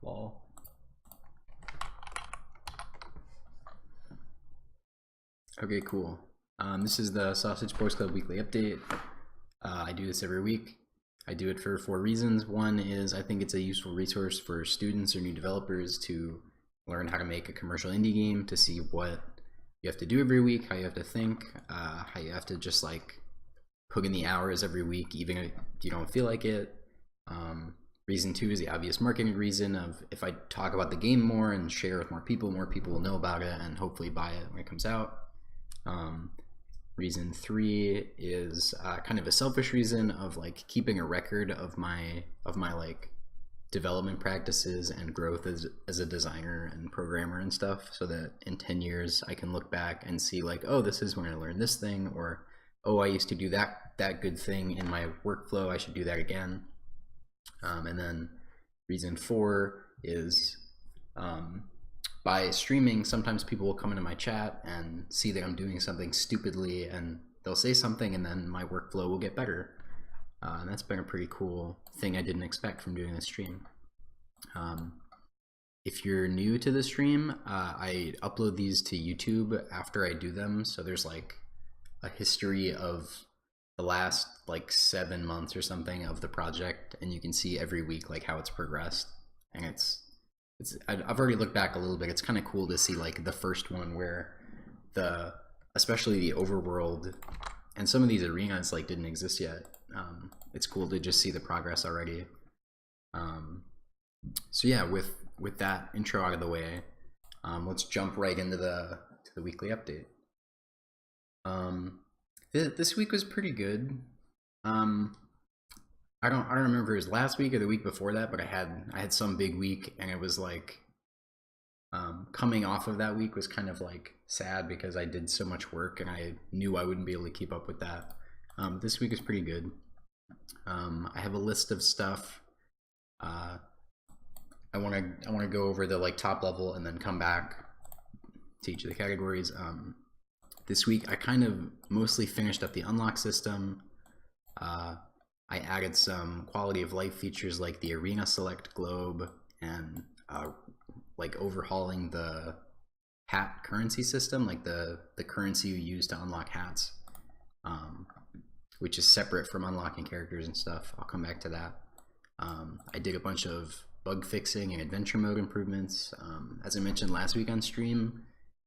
Lol. Okay, cool. This is the Sausage Sports Club weekly update. I do this every week. I do it for 4 reasons. One is I think it's a useful resource for students or new developers to learn how to make a commercial indie game, to see what you have to do every week, how you have to think, how you have to just like put in the hours every week, even if you don't feel like it. Reason 2 is the obvious marketing reason of if I talk about the game more and share with more people will know about it and hopefully buy it when it comes out. Reason 3 is kind of a selfish reason of like keeping a record of my like development practices and growth as a designer and programmer and stuff, so that in 10 years I can look back and see like, oh, this is when I learned this thing, or oh, I used to do that good thing in my workflow, I should do that again. And then reason 4 is by streaming, sometimes people will come into my chat and see that I'm doing something stupidly and they'll say something and then my workflow will get better. And that's been a pretty cool thing I didn't expect from doing this stream. If you're new to the stream, I upload these to YouTube after I do them, so there's like a history of the last like 7 months or something of the project, and you can see every week like how it's progressed. And I've already looked back a little bit. It's kind of cool to see like the first one where especially the overworld and some of these arenas like didn't exist yet. It's cool to just see the progress already. So yeah, with that intro out of the way, let's jump right into the weekly update. This week was pretty good. I don't remember if it was last week or the week before that, but I had some big week, and it was like coming off of that week was kind of like sad because I did so much work and I knew I wouldn't be able to keep up with that. This week is pretty good. I have a list of stuff. I want to go over the like top level and then come back to each of the categories. This week I kind of mostly finished up the unlock system. I added some quality of life features like the arena select globe and like overhauling the hat currency system, like the currency you use to unlock hats, which is separate from unlocking characters and stuff. I'll come back to that. I did a bunch of bug fixing and adventure mode improvements. As I mentioned last week on stream,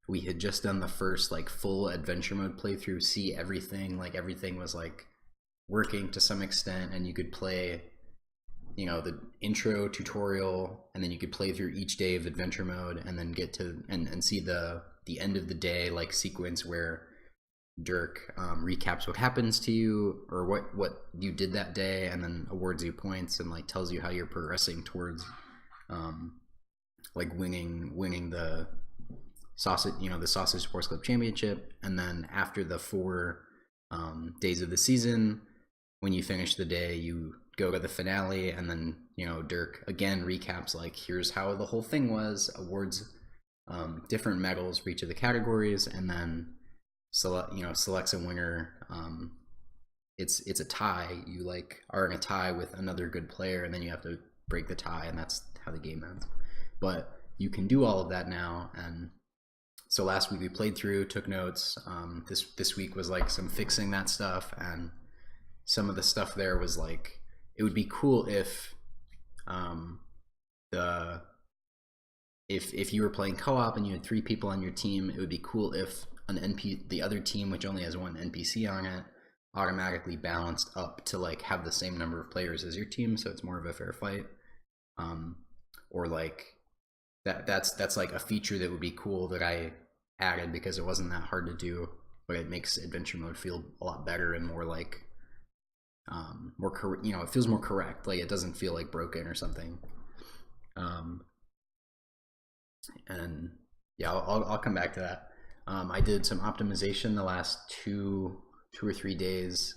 we had just done the first like full adventure mode playthrough, see everything, like everything was like working to some extent, and you could play, you know, the intro tutorial, and then you could play through each day of adventure mode and then get to and see the end of the day like sequence where Dirk recaps what happens to you or what you did that day, and then awards you points and like tells you how you're progressing towards like winning the Sausage Sports Club Championship. And then after the 4 days of the season, when you finish the day, you go to the finale, and then, you know, Dirk again recaps like, here's how the whole thing was, awards different medals for each of the categories, and then selects a winner. It's a tie. You like are in a tie with another good player, and then you have to break the tie, and that's how the game ends. But you can do all of that now. And so last week we played through, took notes. This week was like some fixing that stuff, and some of the stuff there was like, it would be cool if if you were playing co-op and you had 3 people on your team, it would be cool if the other team, which only has 1 NPC on it, automatically balanced up to like have the same number of players as your team, so it's more of a fair fight. Or like that's like a feature that would be cool that I added because it wasn't that hard to do, but it makes adventure mode feel a lot better and more like it feels more correct. Like it doesn't feel like broken or something. And yeah, I'll come back to that. I did some optimization the last 2 or 3 days.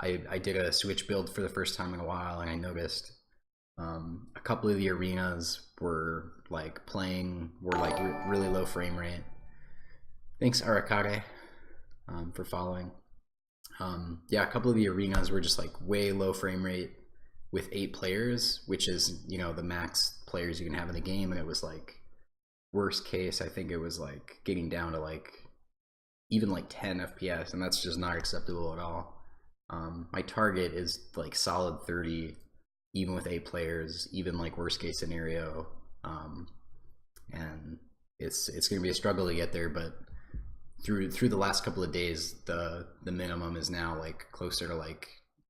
I did a Switch build for the first time in a while, and I noticed a couple of the arenas were like really low frame rate. Thanks, Arakade, for following. Yeah, a couple of the arenas were just like way low frame rate, with 8 players, which is, you know, the max players you can have in the game. And it was like, worst case, I think it was like getting down to like even like 10 FPS, and that's just not acceptable at all. My target is like solid 30, even with 8 players, even like worst case scenario. And it's going to be a struggle to get there, but through the last couple of days, the minimum is now like closer to like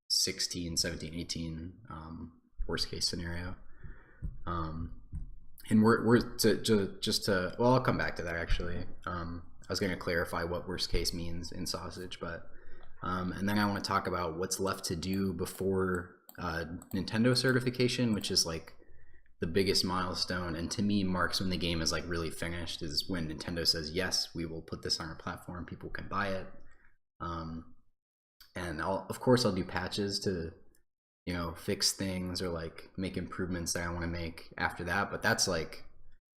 16, 17, 18, worst case scenario. And we're to well, I'll come back to that actually. I was going to clarify what worst case means in Sausage, but and then I want to talk about what's left to do before Nintendo certification, which is like the biggest milestone, and to me marks when the game is like really finished, is when Nintendo says, yes, we will put this on our platform, people can buy it. And of course I'll do patches to, you know, fix things or like make improvements that I want to make after that, but that's like,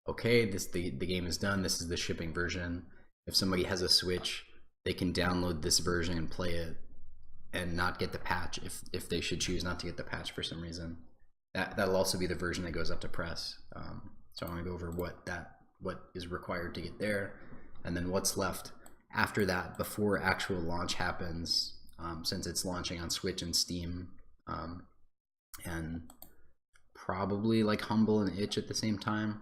okay, the game is done, this is the shipping version. If somebody has a Switch, they can download this version and play it and not get the patch if they should choose not to get the patch for some reason. That'll also be the version that goes up to press. So I want to go over what is required to get there, and then what's left after that before actual launch happens, since it's launching on Switch and Steam, and probably like Humble and Itch at the same time.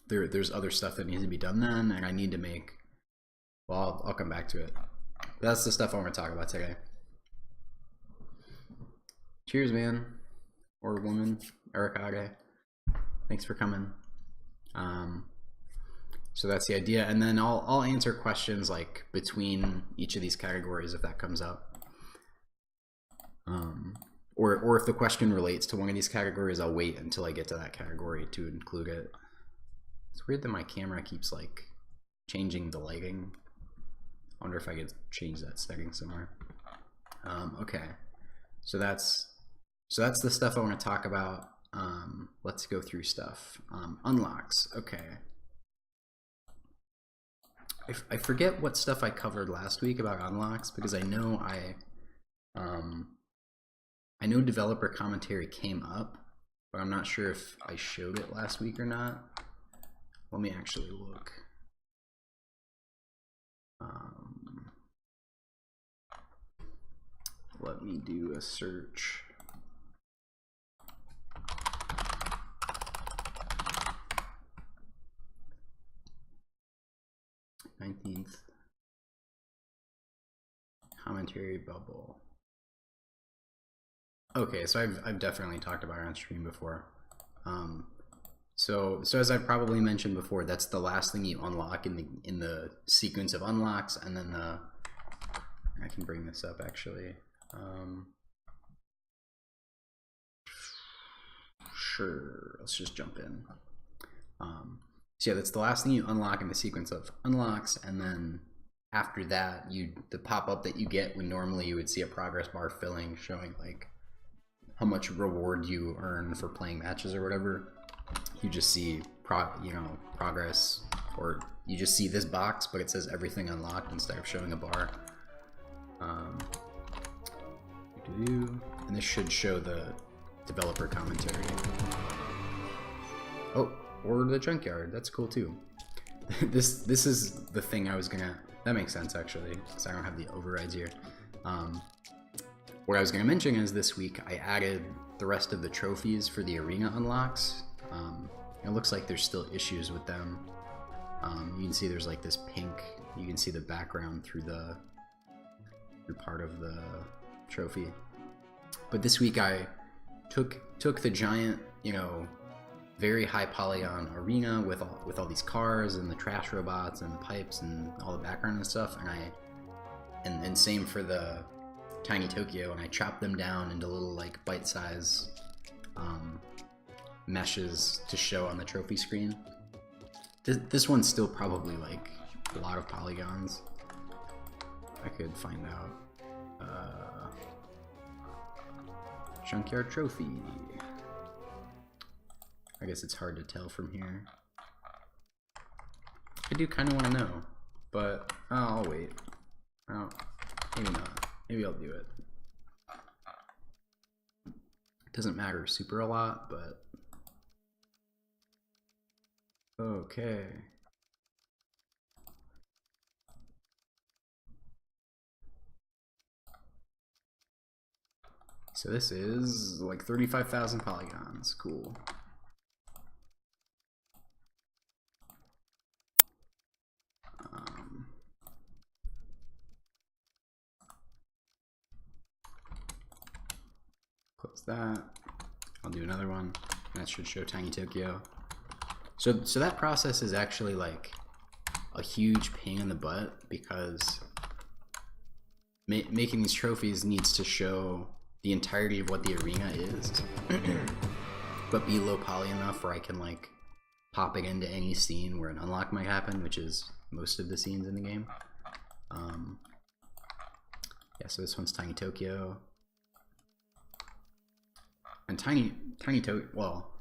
There's other stuff that needs to be done then, and I need to make, well, I'll come back to it. But that's the stuff I want to talk about today. Cheers, man. Or woman, Ericade. Thanks for coming. So that's the idea, and then I'll answer questions like between each of these categories if that comes up. Or if the question relates to one of these categories, I'll wait until I get to that category to include it. It's weird that my camera keeps like changing the lighting. I wonder if I could change that setting somewhere. Okay, so that's the stuff I want to talk about. Let's go through stuff. Unlocks. Okay. I forget what stuff I covered last week about unlocks, because I know developer commentary came up, but I'm not sure if I showed it last week or not. Let me actually look. Let me do a search. '19th commentary bubble. Okay, so I've definitely talked about it on stream before. So as I probably mentioned before, that's the last thing you unlock in the sequence of unlocks, and then I can bring this up actually. Sure, let's just jump in. So yeah, that's the last thing you unlock in the sequence of unlocks, and then after that, the pop-up that you get when normally you would see a progress bar filling, showing like how much reward you earn for playing matches or whatever. You just see progress, or you just see this box, but it says everything unlocked instead of showing a bar. And this should show the developer commentary. Oh, or the junkyard. That's cool too. This is the thing I was gonna. That makes sense actually, because I don't have the overrides here. What I was gonna mention is this week I added the rest of the trophies for the arena unlocks. It looks like there's still issues with them. You can see there's like this pink. You can see the background through part of the trophy. But this week I took the giant, very high polygon arena with all these cars and the trash robots and the pipes and all the background and stuff, and same for the Tiny Tokyo, and I chopped them down into little like bite-size meshes to show on the trophy screen. This one's still probably like a lot of polygons. I could find out. Junkyard trophy. I guess it's hard to tell from here. I do kind of want to know, but I'll wait. Oh, maybe not. Maybe I'll do it. Doesn't matter super a lot, but okay. So this is like 35,000 polygons. Cool. Close that. I'll do another one. That should show Tiny Tokyo. So that process is actually like a huge pain in the butt because making these trophies needs to show the entirety of what the arena is, but be low poly enough where I can like pop it into any scene where an unlock might happen, which is most of the scenes in the game. Yeah, so this one's Tiny Tokyo. And Tiny Tokyo, well,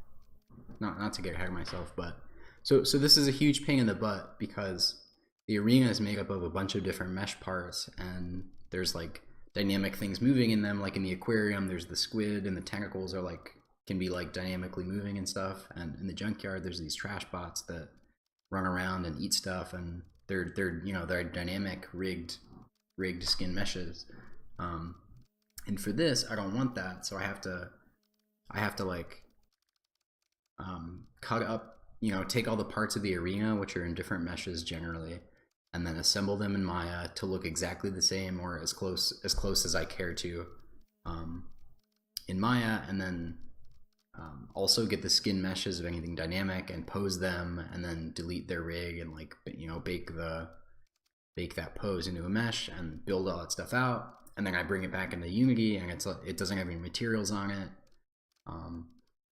not to get ahead of myself, but so this is a huge pain in the butt because the arena is made up of a bunch of different mesh parts, and there's like dynamic things moving in them. Like in the aquarium, there's the squid, and the tentacles are like can be like dynamically moving and stuff. And in the junkyard, there's these trash bots that run around and eat stuff, and they're dynamic rigged skin meshes. And for this, I don't want that, so I have to like cut up, take all the parts of the arena, which are in different meshes generally, and then assemble them in Maya to look exactly the same or as close as I care to in Maya, and then also get the skin meshes of anything dynamic and pose them, and then delete their rig and like bake that pose into a mesh and build all that stuff out, and then I bring it back into Unity, and it doesn't have any materials on it.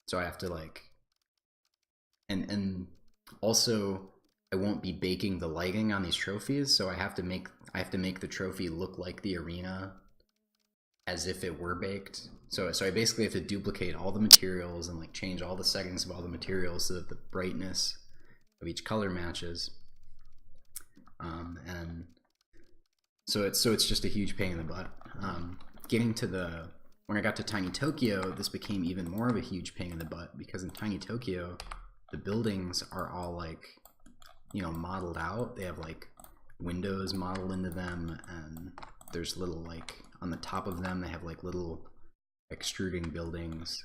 So I have to like, and also I won't be baking the lighting on these trophies, so I have to make the trophy look like the arena as if it were baked. So I basically have to duplicate all the materials and like change all the settings of all the materials so that the brightness of each color matches. And so it's just a huge pain in the butt. Getting to when I got to Tiny Tokyo, this became even more of a huge pain in the butt because in Tiny Tokyo, the buildings are all like, modeled out. They have like windows modeled into them, and there's little like on the top of them, they have like little extruding buildings,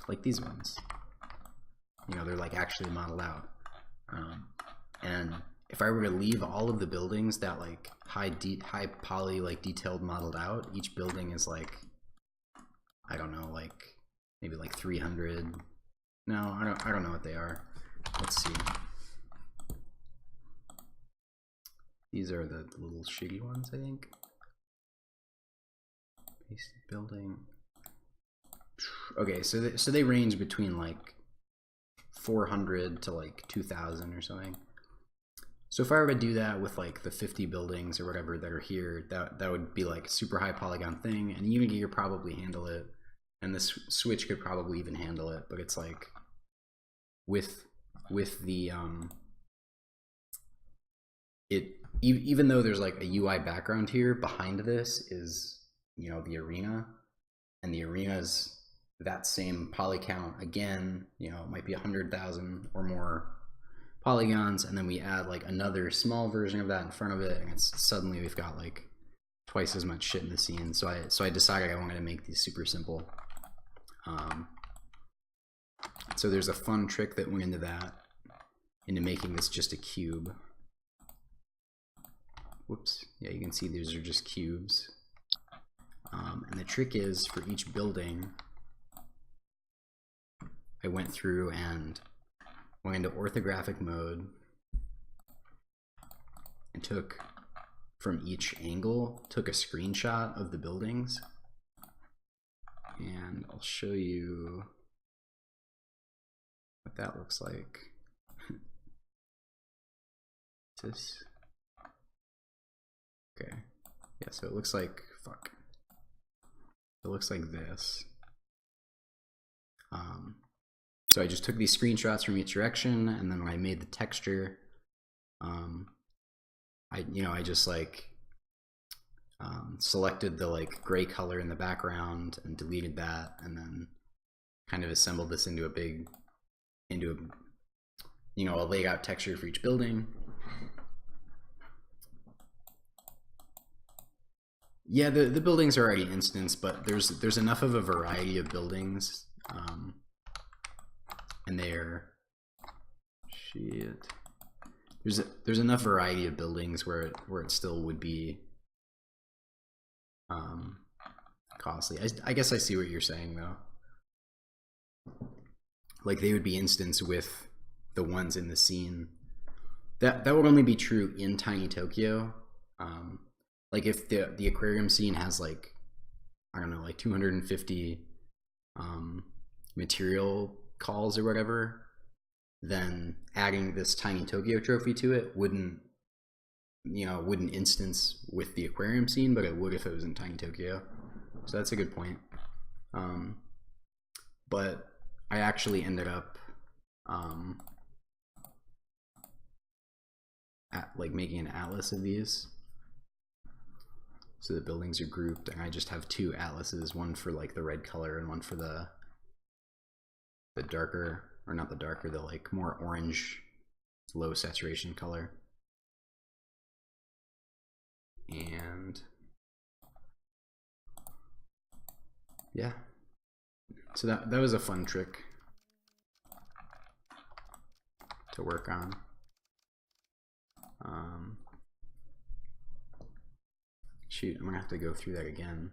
like these ones. They're like actually modeled out. And if I were to leave all of the buildings that like high poly like detailed modeled out, each building is like, I don't know, like maybe like 300. No, I don't know what they are. Let's see. These are the little shitty ones, I think. Basic building. Okay, so they range between like 400 to like 2,000 or something. So if I were to do that with like the 50 buildings or whatever that are here, that would be like a super high polygon thing, and Unity could probably handle it, and this Switch could probably even handle it, but it's like with the even though there's like a UI background here, behind this is the arena, and the arena's that same poly count again. It might be 100,000 or more polygons, and then we add like another small version of that in front of it, and suddenly we've got like twice as much shit in the scene. So I decided I wanted to make these super simple. So there's a fun trick that went into making this just a cube. Whoops, yeah, you can see these are just cubes. And the trick is, for each building, I went through and went into orthographic mode and took from each angle, took a screenshot of the buildings, and I'll show you what that looks like. This, okay, yeah, so it looks like, fuck, it looks like this. So I just took these screenshots from each direction, and then when I made the texture, I just like selected the like gray color in the background and deleted that, and then kind of assembled this into a laid out texture for each building. Yeah, the buildings are already instanced, but there's enough of a variety of buildings, and they're there's enough variety of buildings where it still would be costly. I guess I see what you're saying though. Like they would be instanced with the ones in the scene. That would only be true in Tiny Tokyo. Like if the aquarium scene has like, I don't know, like 250 material calls or whatever, then adding this Tiny Tokyo trophy to it wouldn't instance with the aquarium scene, but it would if it was in Tiny Tokyo. So that's a good point. But I actually ended up like making an atlas of these. So the buildings are grouped, and I just have two atlases, one for like the red color and one for the darker, or not the darker, the like more orange, low saturation color. And yeah, so that was a fun trick to work on. Shoot, I'm gonna have to go through that again.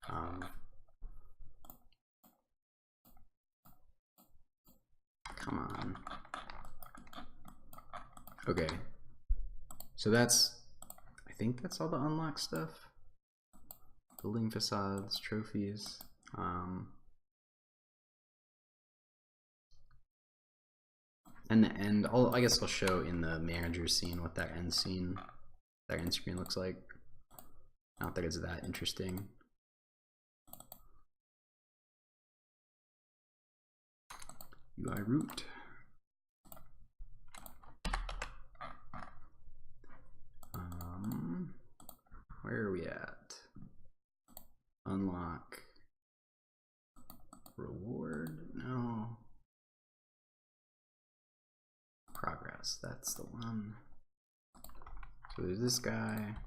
Come on. Okay, so I think that's all the unlock stuff. Building facades, trophies. And the end, I guess I'll show in the manager scene what that end screen looks like. Not that it's that interesting. UI root. Where are we at? Unlock. Reward? No. Progress, that's the one. So there's this guy.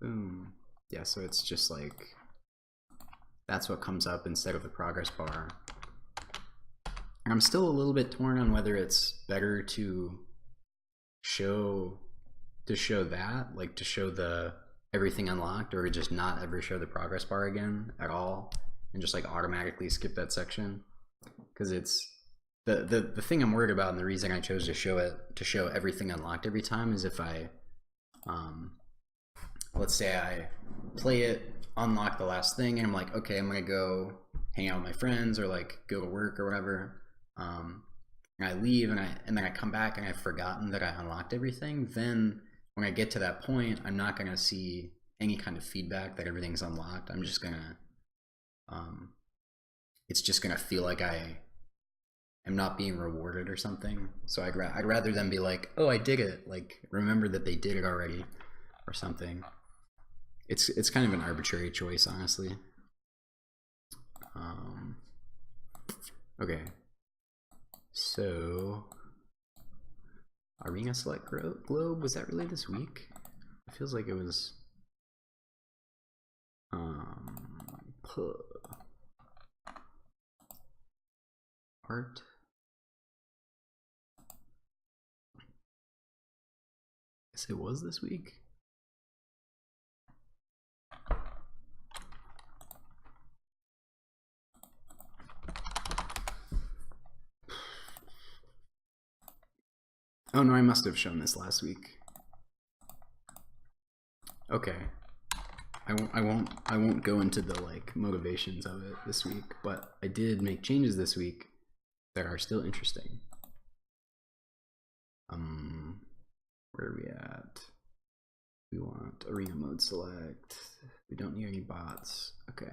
Boom. Yeah, so it's just like, that's what comes up instead of the progress bar. And I'm still a little bit torn on whether it's better to show that, like to show the everything unlocked, or just not ever show the progress bar again at all and just like automatically skip that section. Because it's the thing I'm worried about, and the reason I chose to show everything unlocked every time, is if I let's say I play it, unlock the last thing, and I'm like, okay, I'm gonna go hang out with my friends or like go to work or whatever, and I leave and then I come back and I've forgotten that I unlocked everything, then when I get to that point, I'm not gonna see any kind of feedback that everything's unlocked. I'm just gonna it's just gonna feel like I am not being rewarded or something. So I'd rather them be like, oh, I did it, like remember that they did it already or something. It's kind of an arbitrary choice, honestly. Okay, so Arena Select Globe, was that really this week? It feels like it was. Art. I guess it was this week. Oh no, I must have shown this last week. Okay, I won't go into the like motivations of it this week, but I did make changes this week that are still interesting. Where are we at? We want arena mode select. We don't need any bots. Okay.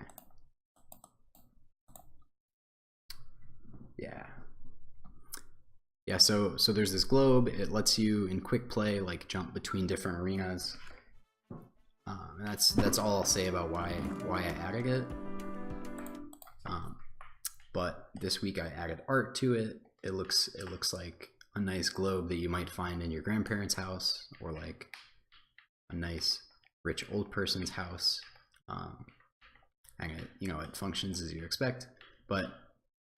Yeah, so there's this globe. It lets you in quick play like jump between different arenas. That's all I'll say about why I added it. But this week I added art to it. It looks like a nice globe that you might find in your grandparents' house, or like a nice rich old person's house. And it functions as you expect. But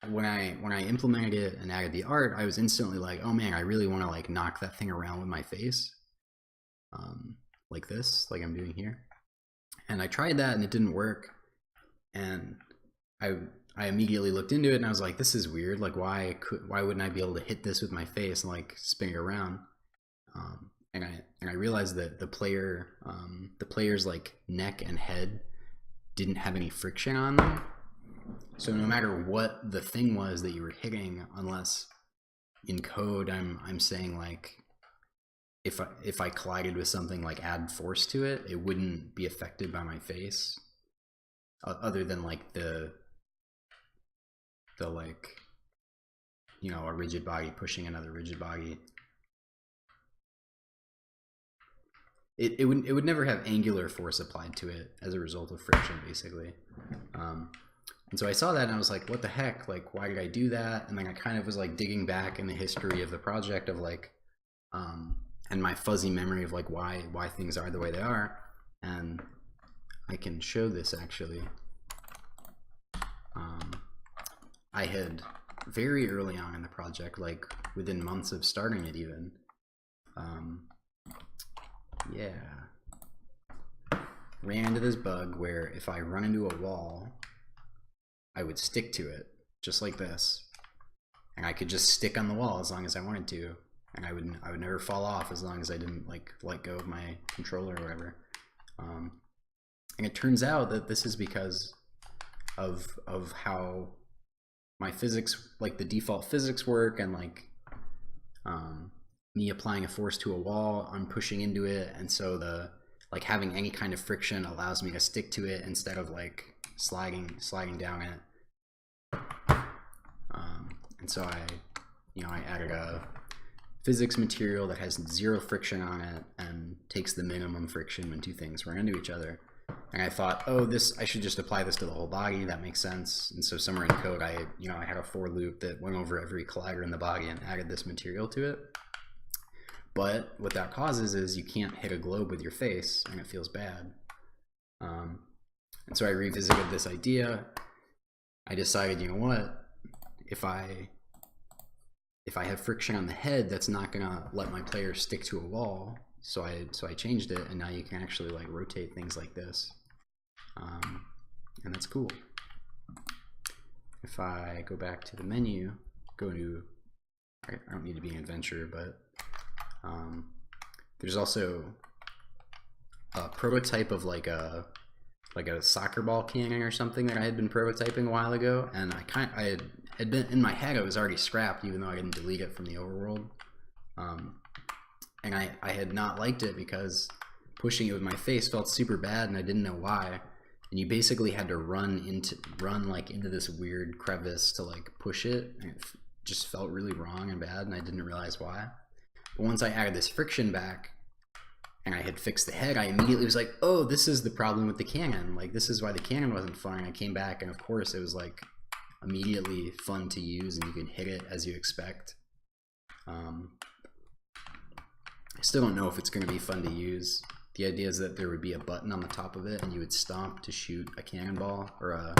when I implemented it and added the art, I was instantly like, oh man, I really want to like knock that thing around with my face, like this, like I'm doing here. And I tried that and it didn't work. And I immediately looked into it and I was like, this is weird. Like why wouldn't I be able to hit this with my face and like spin it around? And I realized that the player's like neck and head didn't have any friction on them. So no matter what the thing was that you were hitting, unless in code I'm saying like if I collided with something, like add force to it, it wouldn't be affected by my face, other than like the like, a rigid body pushing another rigid body. It would never have angular force applied to it as a result of friction, basically. And so I saw that and I was like, what the heck? Like, why did I do that? And then I kind of was like digging back in the history of the project of like, and my fuzzy memory of like why things are the way they are. And I can show this actually. I had very early on in the project, like within months of starting it even, ran into this bug where if I run into a wall, I would stick to it just like this, and I could just stick on the wall as long as I wanted to, and I would never fall off as long as I didn't like let go of my controller or whatever. And it turns out that this is because of how my physics, like the default physics work, and like me applying a force to a wall, I'm pushing into it, and so the like having any kind of friction allows me to stick to it instead of like sliding down it. And so I added a physics material that has 0 friction on it and takes the minimum friction when two things run into each other. And I thought, oh, I should just apply this to the whole body. That makes sense. And so somewhere in code, I had a for loop that went over every collider in the body and added this material to it. But what that causes is you can't hit a globe with your face, and it feels bad. And so I revisited this idea. I decided, you know what? If I have friction on the head, that's not gonna let my player stick to a wall. So I changed it, and now you can actually like rotate things like this, and that's cool. If I go back to the menu, go to, I don't need to be an adventure, but there's also a prototype of like a soccer ball cannon or something that I had been prototyping a while ago, and I had been in my head, it was already scrapped even though I didn't delete it from the overworld. And I had not liked it because pushing it with my face felt super bad, and I didn't know why. And you basically had to run like into this weird crevice to like push it, and it just felt really wrong and bad, and I didn't realize why. But once I added this friction back and I had fixed the head, I immediately was like, oh, this is the problem with the cannon. Like, this is why the cannon wasn't fun. And I came back, and of course it was like immediately fun to use, and you can hit it as you expect. I still don't know if it's going to be fun to use. The idea is that there would be a button on the top of it, and you would stomp to shoot a cannonball or a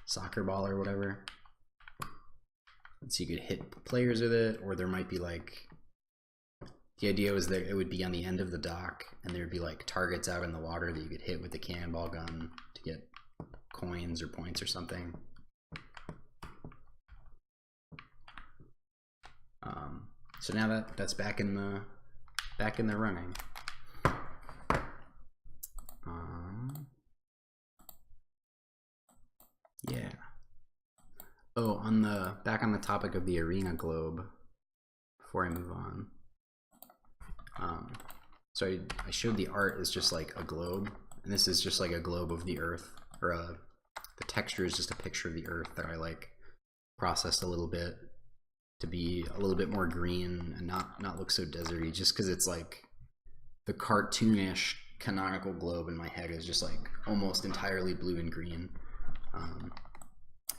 soccer ball or whatever. And so you could hit players with it, or there might be like, the idea was that it would be on the end of the dock, and there would be like targets out in the water that you could hit with the cannonball gun to get coins or points or something. So now that's back in the running. Yeah. Oh, back on the topic of the arena globe, before I move on. So I showed the art as just like a globe, and this is just like a globe of the Earth, or the texture is just a picture of the Earth that I like processed a little bit to be a little bit more green and not look so deserty, just because it's like the cartoonish canonical globe in my head is just like almost entirely blue and green.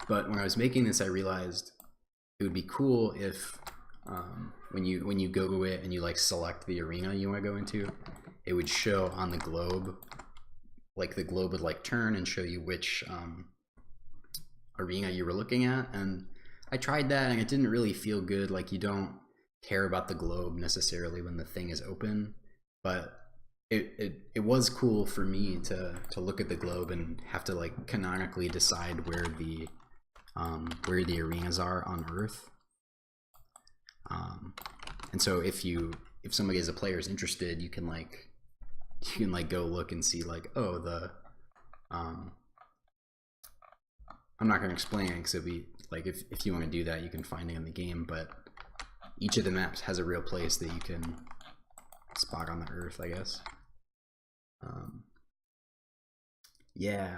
But when I was making this, I realized it would be cool if when you go to it and you like select the arena you want to go into, it would show on the globe, like the globe would like turn and show you which arena you were looking at. And I tried that and it didn't really feel good. Like, you don't care about the globe necessarily when the thing is open, but it was cool for me to look at the globe and have to like canonically decide where the arenas are on Earth. And so if somebody as a player is interested, you can go look and see like, oh, the I'm not going to explain it because it'd be like, if you want to do that, you can find it in the game, but each of the maps has a real place that you can spot on the Earth, I guess. Yeah.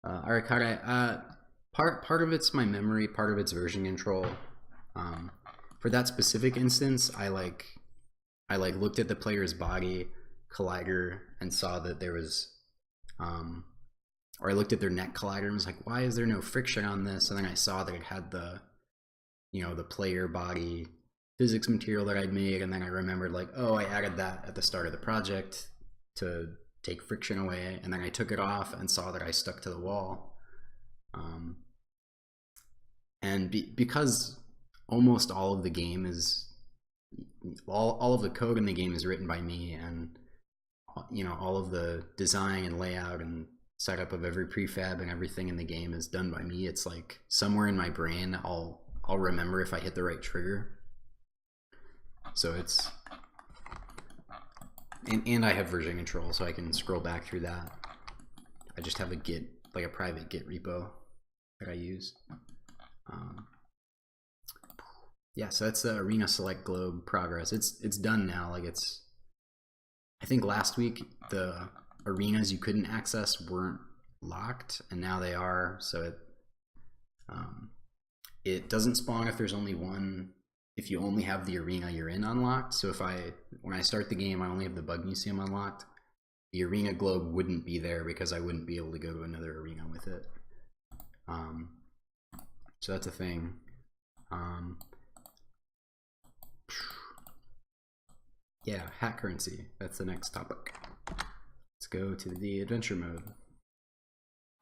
All right, Kare. Part of it's my memory, part of it's version control. For that specific instance, I looked at the player's body collider and saw that there was, or I looked at their neck collider and was like, why is there no friction on this? And then I saw that it had the player body physics material that I'd made, and then I remembered like, oh, I added that at the start of the project to take friction away, and then I took it off and saw that I stuck to the wall. Because almost all of the game is, all of the code in the game is written by me, and all of the design and layout and setup of every prefab and everything in the game is done by me. It's like somewhere in my brain I'll remember if I hit the right trigger. So it's, and I have version control, so I can scroll back through that. I just have a Git, like a private Git repo that I use. Yeah, so that's the arena select globe progress. It's done now. Like, I think last week the arenas you couldn't access weren't locked, and now they are. So it doesn't spawn if there's only one, if you only have the arena you're in unlocked. So when I start the game, I only have the bug museum unlocked, the arena globe wouldn't be there because I wouldn't be able to go to another arena with it. So that's a thing. Yeah, hat currency. That's the next topic. Let's go to the adventure mode.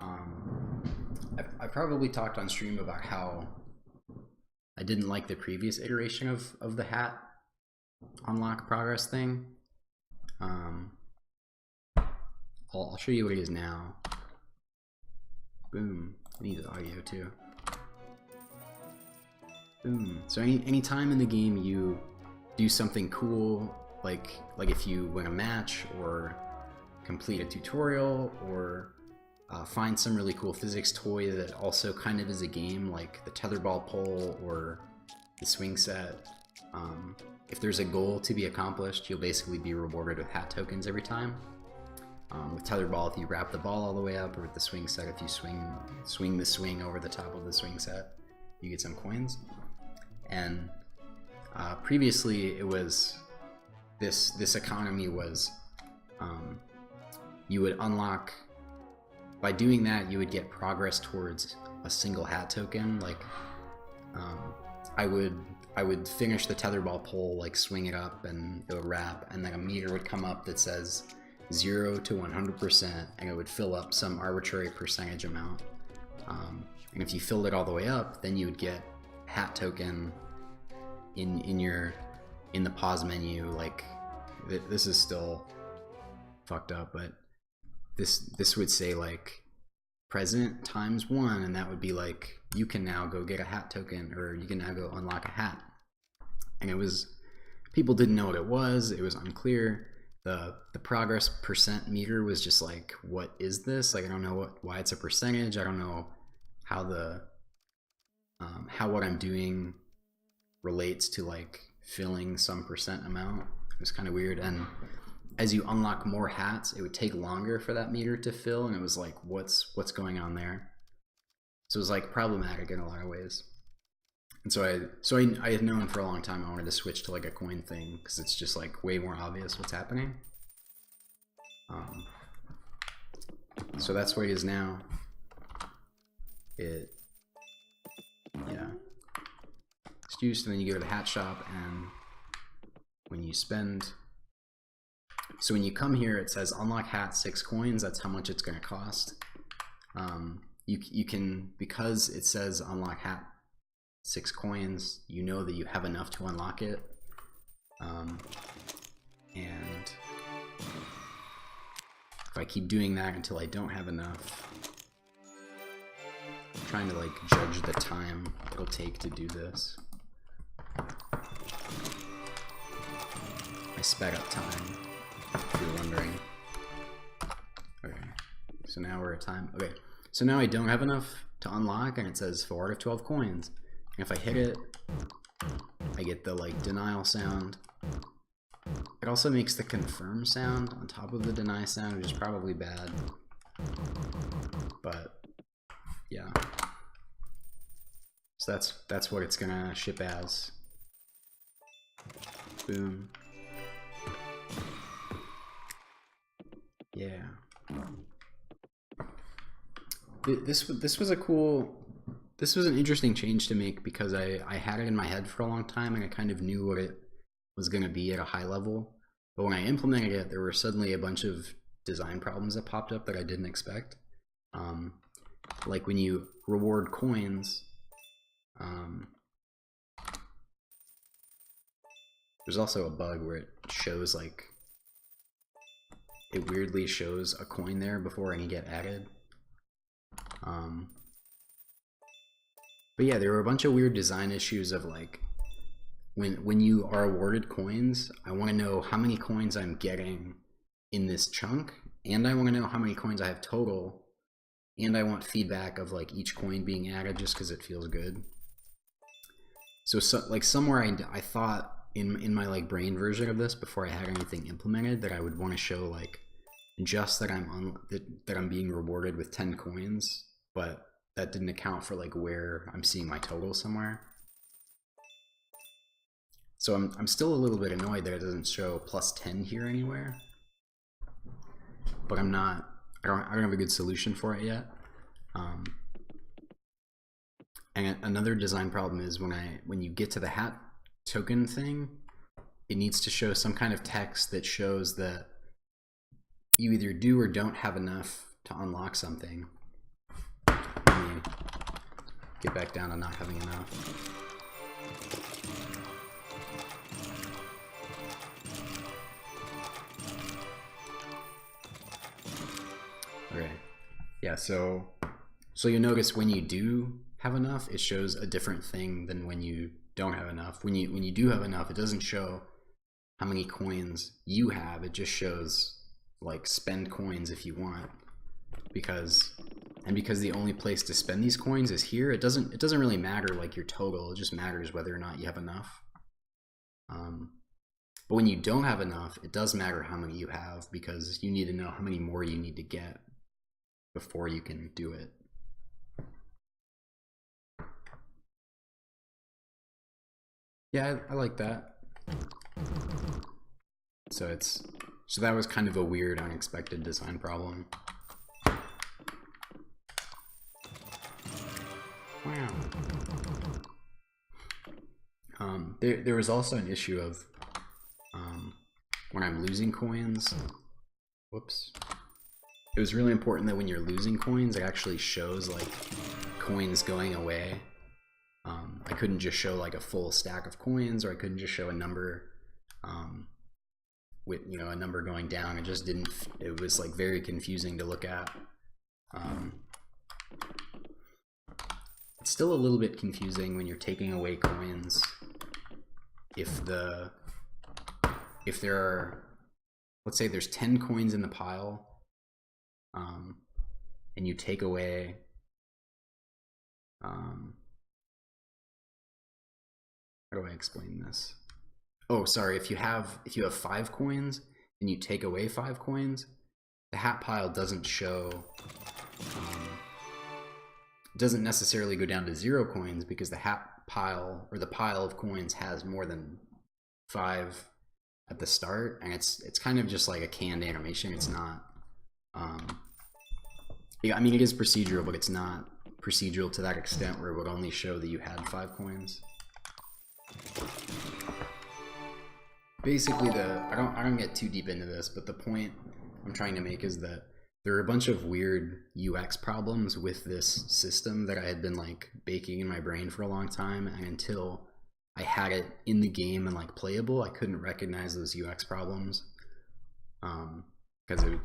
I probably talked on stream about how I didn't like the previous iteration of the hat unlock progress thing. I'll show you what it is now. Boom. I need the audio too. Boom. So any time in the game you do something cool, like if you win a match or complete a tutorial or find some really cool physics toy that also kind of is a game, like the tetherball pole or the swing set, if there's a goal to be accomplished, you'll basically be rewarded with hat tokens every time. With tetherball, if you wrap the ball all the way up, or with the swing set, if you swing the swing over the top of the swing set, you get some coins. And previously it was this economy was you would unlock, by doing that you would get progress towards a single hat token. Like I would finish the tetherball pole, like swing it up and it would wrap, and then a meter would come up that says 0 to 100%, and it would fill up some arbitrary percentage amount. And if you filled it all the way up, then you would get hat token in the pause menu. Like, this is still fucked up, but this would say like present times 1, and that would be like, you can now go get a hat token, or you can now go unlock a hat. And it was, people didn't know what it was unclear. The progress percent meter was just like, what is this? Like, I don't know why it's a percentage. I don't know how how what I'm doing relates to like filling some percent amount. It was kind of weird. And as you unlock more hats, it would take longer for that meter to fill, and it was like, what's going on there? So it was like problematic in a lot of ways. And so I had known for a long time I wanted to switch to like a coin thing, because it's just like way more obvious what's happening. So that's what it is now. Yeah. It's used, and then you go to the hat shop, and when you spend, so when you come here, it says unlock hat 6 coins. That's how much it's going to cost. You can, because it says unlock hat 6 coins, you know that you have enough to unlock it. And if I keep doing that until I don't have enough, I'm trying to like judge the time it'll take to do this. I sped up time, if you're wondering. Okay, so now we're at time. Okay, so now I don't have enough to unlock, and it says 4 out of 12 coins. And if I hit it, I get the like denial sound. It also makes the confirm sound on top of the deny sound, which is probably bad. But yeah. So that's what it's gonna ship as. Boom. Yeah. This was a cool. This was an interesting change to make because I had it in my head for a long time, and I kind of knew what it was going to be at a high level. But when I implemented it, there were suddenly a bunch of design problems that popped up that I didn't expect. Like when you reward coins, there's also a bug where it shows like, it weirdly shows a coin there before any get added. But yeah, there were a bunch of weird design issues of like, when you are awarded coins, I want to know how many coins I'm getting in this chunk, and I want to know how many coins I have total, and I want feedback of like each coin being added just because it feels good. So like somewhere I thought in my like brain version of this before I had anything implemented that I would want to show like just that I'm being rewarded with 10 coins, but that didn't account for like where I'm seeing my total somewhere. So I'm still a little bit annoyed that it doesn't show plus 10 here anywhere. But I don't have a good solution for it yet. And another design problem is when you get to the hat token thing, it needs to show some kind of text that shows that you either do or don't have enough to unlock something. Let me get back down to not having enough. Okay, yeah, so you notice when you do have enough, it shows a different thing than when you don't have enough. When you do have enough, it doesn't show how many coins you have, it just shows like spend coins if you want, because the only place to spend these coins is here. It doesn't really matter like your total, it just matters whether or not you have enough. But when you don't have enough, it does matter how many you have, because you need to know how many more you need to get before you can do it. Yeah, I like that. So that was kind of a weird, unexpected design problem. Wow. There was also an issue of when I'm losing coins. Whoops. It was really important that when you're losing coins, it actually shows like coins going away. I couldn't just show like a full stack of coins, or I couldn't just show a number with a number going down. It just didn't. It was like very confusing to look at. It's still a little bit confusing when you're taking away coins. If there are, let's say there's 10 coins in the pile, and you take away how do I explain this? Oh, sorry, if you have 5 coins and you take away 5 coins, the hat pile doesn't show, doesn't necessarily go down to 0 coins, because the hat pile, or the pile of coins, has more than 5 at the start, and it's kind of just like a canned animation. It's not. Yeah, I mean it is procedural, but it's not procedural to that extent where it would only show that you had 5 coins. Basically, I don't get too deep into this, but the point I'm trying to make is that there are a bunch of weird UX problems with this system that I had been like baking in my brain for a long time, and until I had it in the game and like playable, I couldn't recognize those UX problems because it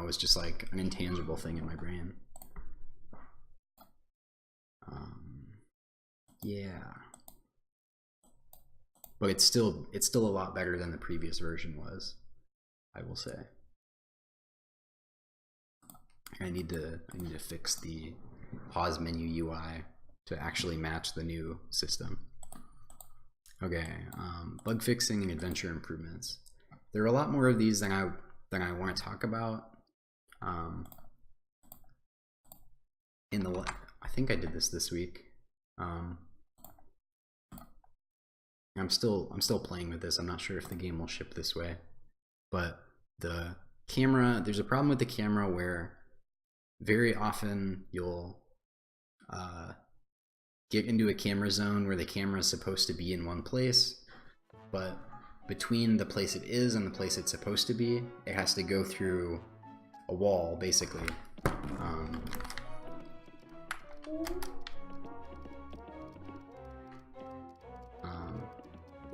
was just like an intangible thing in my brain. Yeah, but it's still a lot better than the previous version was, I will say. I need to fix the pause menu UI to actually match the new system. Okay, bug fixing and adventure improvements. There are a lot more of these than I want to talk about. I think I did this week. I'm still playing with this. I'm not sure if the game will ship this way, but the camera, there's a problem with the camera where very often you'll get into a camera zone where the camera is supposed to be in one place, but between the place it is and the place it's supposed to be, it has to go through a wall, basically.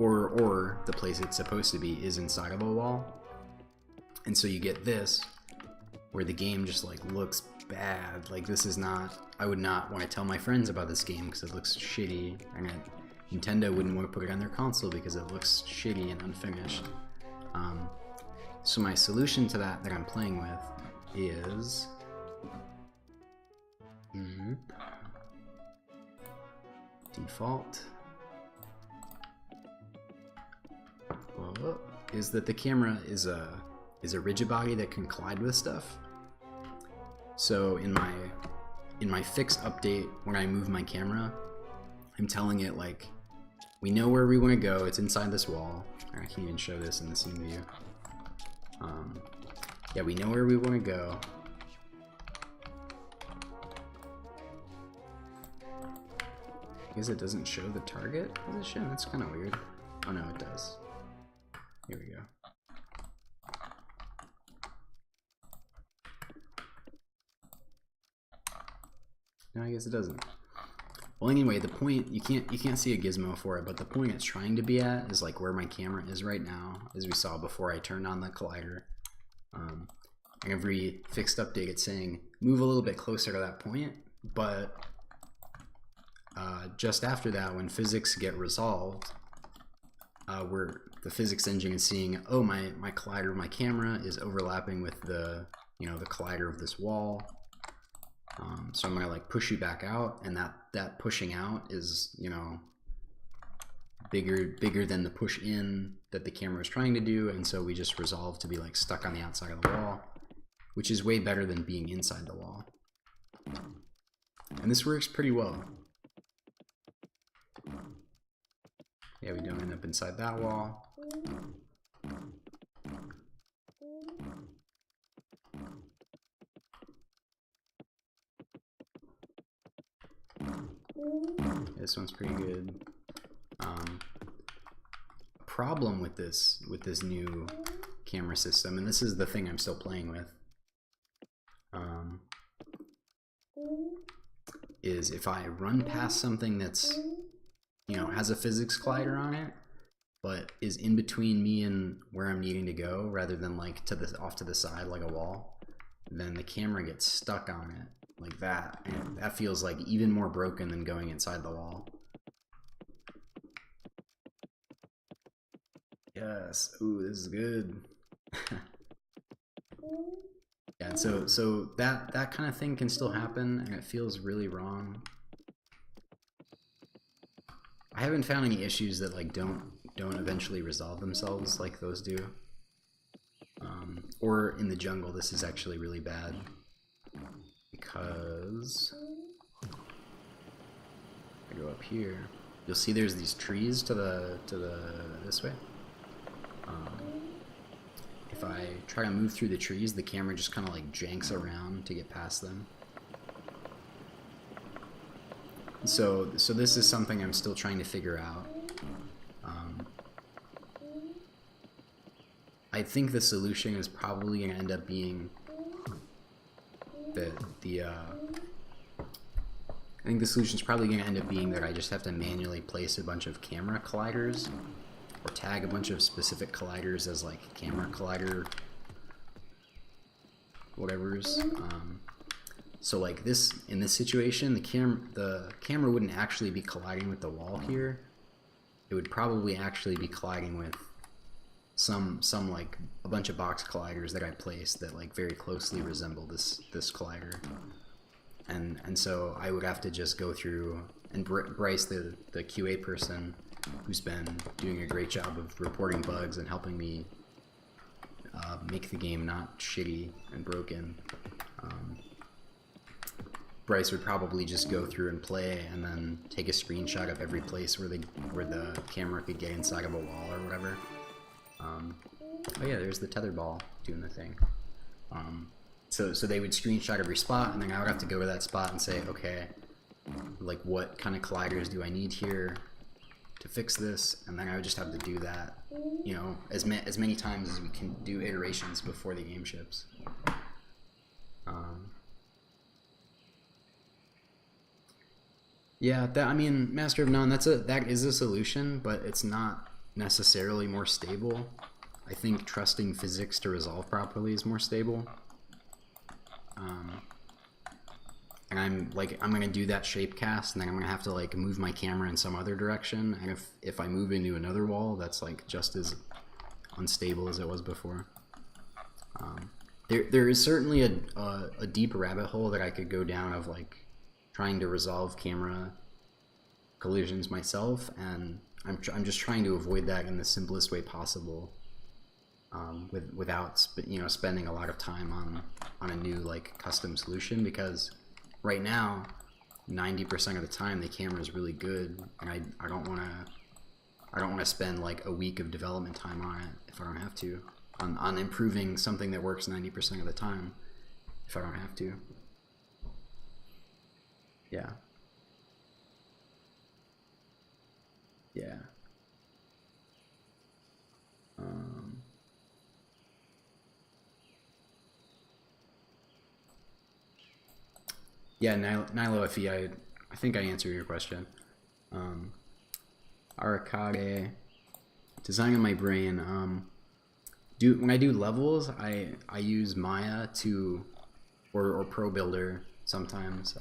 Or the place it's supposed to be is inside of a wall, and so you get this where the game just like looks bad. Like this is not, I would not want to tell my friends about this game because it looks shitty, and Nintendo wouldn't want to put it on their console because it looks shitty and unfinished. So my solution to that I'm playing with is default is that the camera is a rigid body that can collide with stuff. So in my fix update, when I move my camera, I'm telling it like, we know where we want to go. It's inside this wall. I can't even show this in the scene view. Yeah, we know where we want to go. I guess it doesn't show the target position. That's kind of weird. Oh no, it does. Here we go. No, I guess it doesn't. Well, anyway, the point, you can't see a gizmo for it, but the point it's trying to be at is like where my camera is right now, as we saw before I turned on the collider. And every fixed update, it's saying move a little bit closer to that point, but just after that, when physics get resolved, where the physics engine is seeing, oh, my collider of my camera is overlapping with the the collider of this wall. So I'm gonna like push you back out, and that pushing out is bigger than the push in that the camera is trying to do, and so we just resolve to be like stuck on the outside of the wall, which is way better than being inside the wall. And this works pretty well. Yeah, we don't end up inside that wall. This one's pretty good. Problem with this new camera system, and this is the thing I'm still playing with, is if I run past something that's has a physics collider on it, but is in between me and where I'm needing to go, rather than like off to the side like a wall, then the camera gets stuck on it like that, and that feels like even more broken than going inside the wall. Yes. Ooh, this is good. Yeah, so that kind of thing can still happen, and it feels really wrong. I haven't found any issues that like don't eventually resolve themselves like those do. Or in the jungle, this is actually really bad because if I go up here, you'll see there's these trees to the this way. If I try to move through the trees, the camera just kind of like janks around to get past them. So this is something I'm still trying to figure out. I think the solution is probably going to end up being that I think the solution is probably going to end up being that I just have to manually place a bunch of camera colliders, or tag a bunch of specific colliders as like camera collider whatever's. So like this, in this situation, the camera wouldn't actually be colliding with the wall here. It would probably actually be colliding with some like a bunch of box colliders that I placed that like very closely resemble this collider. And so I would have to just go through, and Bryce, the QA person who's been doing a great job of reporting bugs and helping me make the game not shitty and broken. Bryce would probably just go through and play and then take a screenshot of every place where the camera could get inside of a wall or whatever. Oh yeah, there's the tether ball doing the thing. So they would screenshot every spot, and then I would have to go to that spot and say, okay, like what kind of colliders do I need here to fix this? And then I would just have to do that, you know, as many times as we can do iterations before the game ships. Yeah, I mean, Master of None, that is a solution, but it's not necessarily more stable. I think trusting physics to resolve properly is more stable. And I'm gonna do that shape cast, and then I'm gonna have to like move my camera in some other direction. And if I move into another wall, that's like just as unstable as it was before. There is certainly a deep rabbit hole that I could go down of like trying to resolve camera collisions myself, and I'm just trying to avoid that in the simplest way possible, without spending a lot of time on a new like custom solution, because right now 90% of the time the camera is really good, and I don't want to spend like a week of development time on it if I don't have to, on improving something that works 90% of the time if I don't have to. Yeah. Yeah. Yeah, Nilo FE, I think I answered your question. Arcade, design in my brain. When I do levels, I use Maya or Pro Builder sometimes.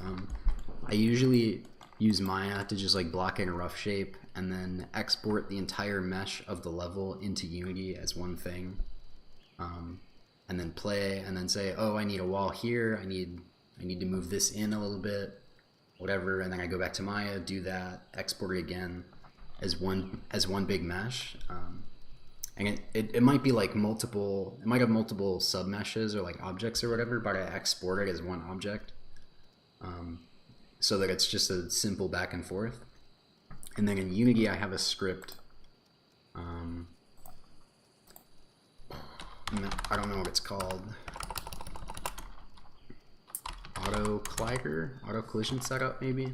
I usually use Maya to just like block in a rough shape and then export the entire mesh of the level into Unity as one thing, and then play and then say, oh, I need a wall here, I need to move this in a little bit, whatever, and then I go back to Maya, do that, export it again as one big mesh. And it might be like multiple, it might have multiple sub meshes or like objects or whatever, but I export it as one object, so that it's just a simple back and forth. And then in Unity I have a script, I don't know what it's called, auto collision setup maybe.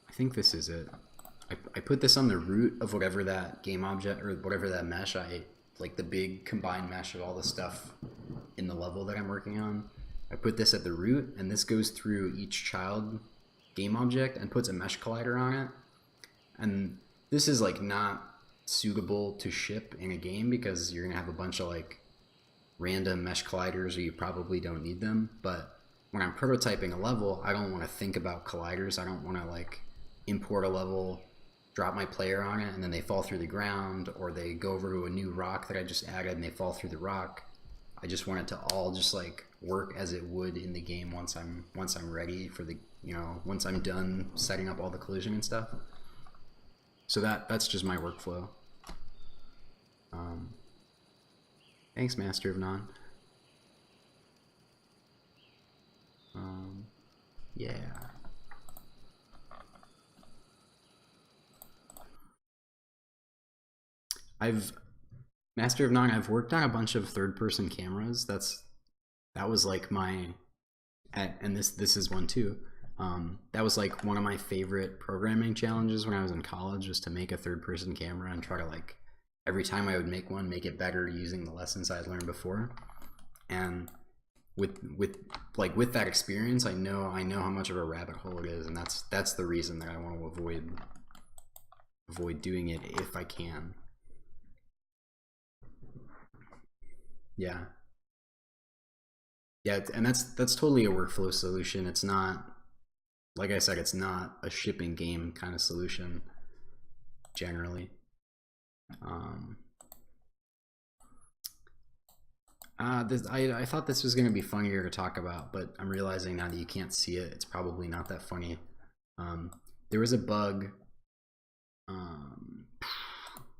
I think this is it. I put this on the root of whatever that game object or whatever that mesh, like the big combined mesh of all the stuff in the level that I'm working on. I put this at the root, and this goes through each child game object and puts a mesh collider on it. And this is like not suitable to ship in a game because you're gonna have a bunch of like random mesh colliders, or you probably don't need them. But when I'm prototyping a level, I don't want to think about colliders. I don't want to like import a level, drop my player on it, and then they fall through the ground, or they go over to a new rock that I just added and they fall through the rock. I just want it to all just like work as it would in the game once I'm ready for the, once I'm done setting up all the collision and stuff. So that's just my workflow. Thanks, Master of None. Yeah. I've Master of None. I've worked on a bunch of third-person cameras. That was like my, and this is one too. That was like one of my favorite programming challenges when I was in college, was to make a third-person camera and try to, like, every time I would make one, make it better using the lessons I had learned before. And with that experience, I know how much of a rabbit hole it is, and that's the reason that I want to avoid doing it if I can. Yeah. Yeah, and that's totally a workflow solution. It's not, like I said, it's not a shipping game kind of solution generally. I thought this was going to be funnier to talk about, but I'm realizing now that you can't see it, it's probably not that funny. There was a bug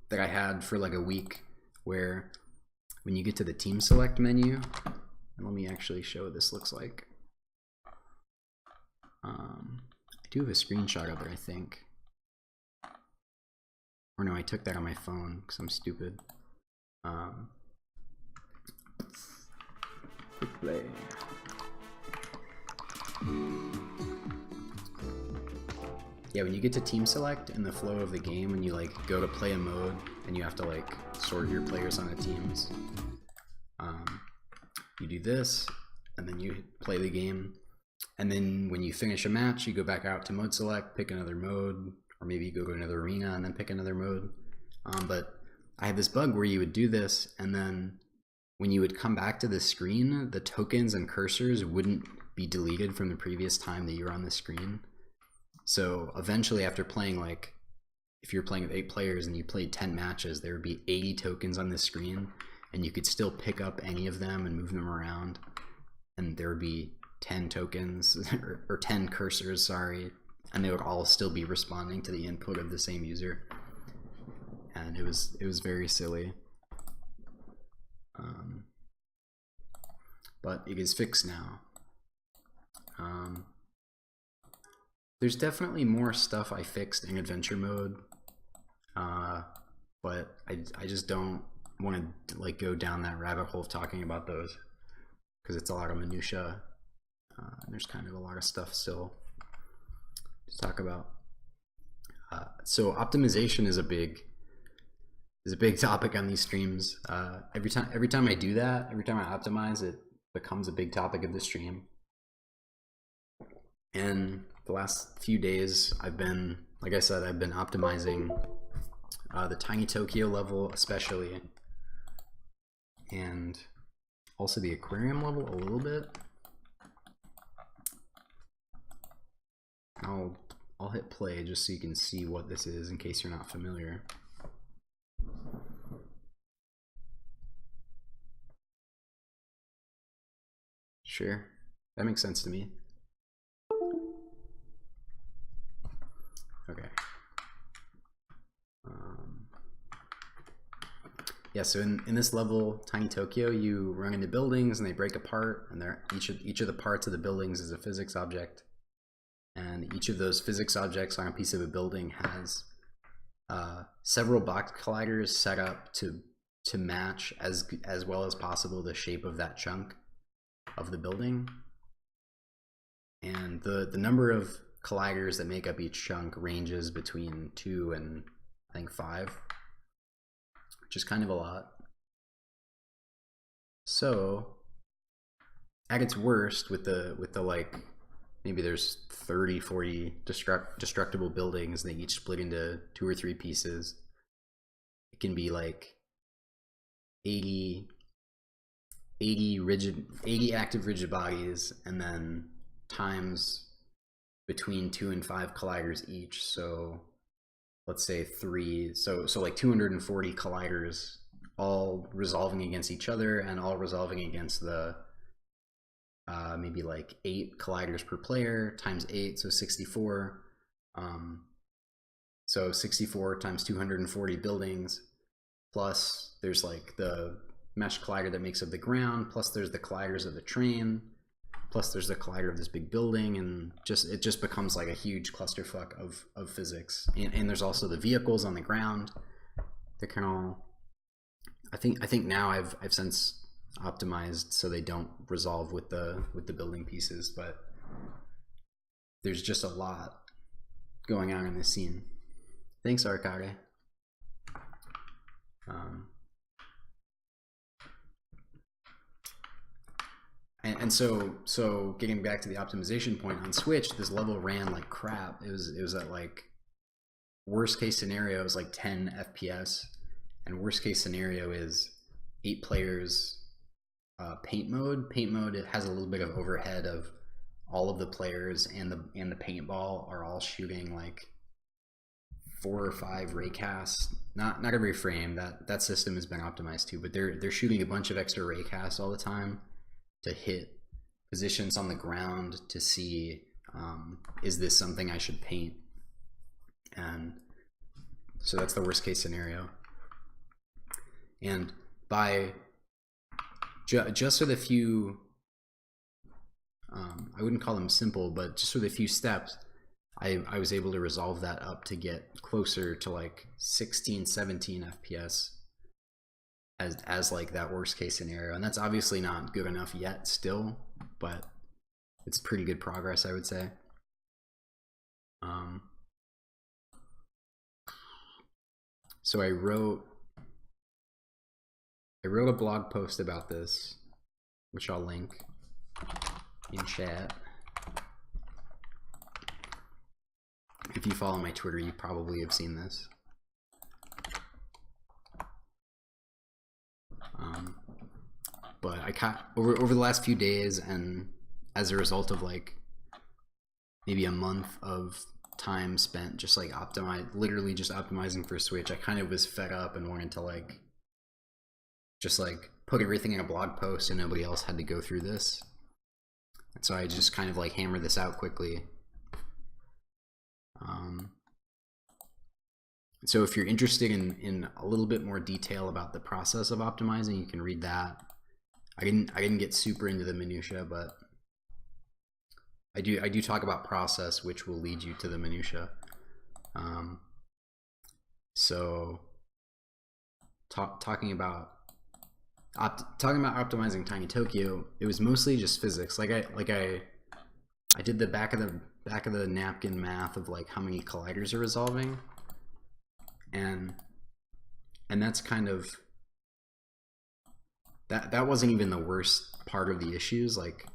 that I had for like a week where when you get to the team select menu, and let me actually show what this looks like. I do have a screenshot of it, I think. Or no, I took that on my phone because I'm stupid. Quick play. Yeah, when you get to team select in the flow of the game, when you like go to play a mode and you have to like sort your players onto teams, you do this and then you play the game, and then when you finish a match, you go back out to mode select, pick another mode, or maybe you go to another arena and then pick another mode. But I had this bug where you would do this, and then when you would come back to the screen, the tokens and cursors wouldn't be deleted from the previous time that you were on the screen. So eventually, after playing, like, if you're playing with 8 players and you played 10 matches, there would be 80 tokens on the screen, and you could still pick up any of them and move them around, and there would be 10 tokens or 10 cursors, sorry, and they would all still be responding to the input of the same user. And it was very silly. But it is fixed now. There's definitely more stuff I fixed in adventure mode, but I just don't want to like go down that rabbit hole of talking about those because it's a lot of minutia. And there's kind of a lot of stuff still to talk about. So optimization is a big topic on these streams. Every time I do that, every time I optimize, it becomes a big topic of the stream. And the last few days, I've been, like I said, I've been optimizing the Tiny Tokyo level especially, and also the aquarium level a little bit. I'll hit play just so you can see what this is in case you're not familiar. Sure, that makes sense to me. Okay. Yeah, so in this level, Tiny Tokyo, you run into buildings and they break apart, and each of the parts of the buildings is a physics object. And each of those physics objects on a piece of a building has several box colliders set up to match as well as possible the shape of that chunk of the building. And the number of colliders that make up each chunk ranges between 2 and I think 5, which is kind of a lot. So at its worst, with the like, maybe there's 30, 40 destructible buildings, and they each split into 2 or 3 pieces. It can be like 80 active rigid bodies, and then times between 2 and 5 colliders each. So let's say 3, so like 240 colliders, all resolving against each other and all resolving against the maybe like 8 colliders per player times 8, so 64. So 64 times 240 buildings, plus there's like the mesh collider that makes up the ground, plus there's the colliders of the train, Plus there's the collider of this big building, and it just becomes like a huge clusterfuck of physics. And there's also the vehicles on the ground that can all, I think now I've since optimized so they don't resolve with the building pieces, but there's just a lot going on in this scene. Thanks, Arcade. And so getting back to the optimization point on Switch, this level ran like crap. It was at like, worst case scenario is like 10 FPS, and worst case scenario is 8 players paint mode. Paint mode, it has a little bit of overhead of all of the players and the paintball are all shooting like 4 or 5 raycasts. Not every frame. That system has been optimized too, but they're shooting a bunch of extra raycasts all the time to hit positions on the ground to see, is this something I should paint? And so that's the worst case scenario. And by just with a few, I wouldn't call them simple, but just with a few steps, I was able to resolve that up to get closer to like 16, 17 FPS as like that worst case scenario. And that's obviously not good enough yet still, but it's pretty good progress, I would say. So I wrote a blog post about this, which I'll link in chat. If you follow my Twitter, you probably have seen this. But over the last few days, and as a result of like maybe a month of time spent just like literally just optimizing for Switch, I kind of was fed up and wanted to like just like put everything in a blog post, and nobody else had to go through this. And so I just kind of like hammered this out quickly. So if you're interested in a little bit more detail about the process of optimizing, you can read that. I didn't get super into the minutia, but I do talk about process, which will lead you to the minutia. So talking about optimizing Tiny Tokyo, it was mostly just physics. I did the back of the napkin math of like how many colliders are resolving, and that's kind of that wasn't even the worst part of the issues. Like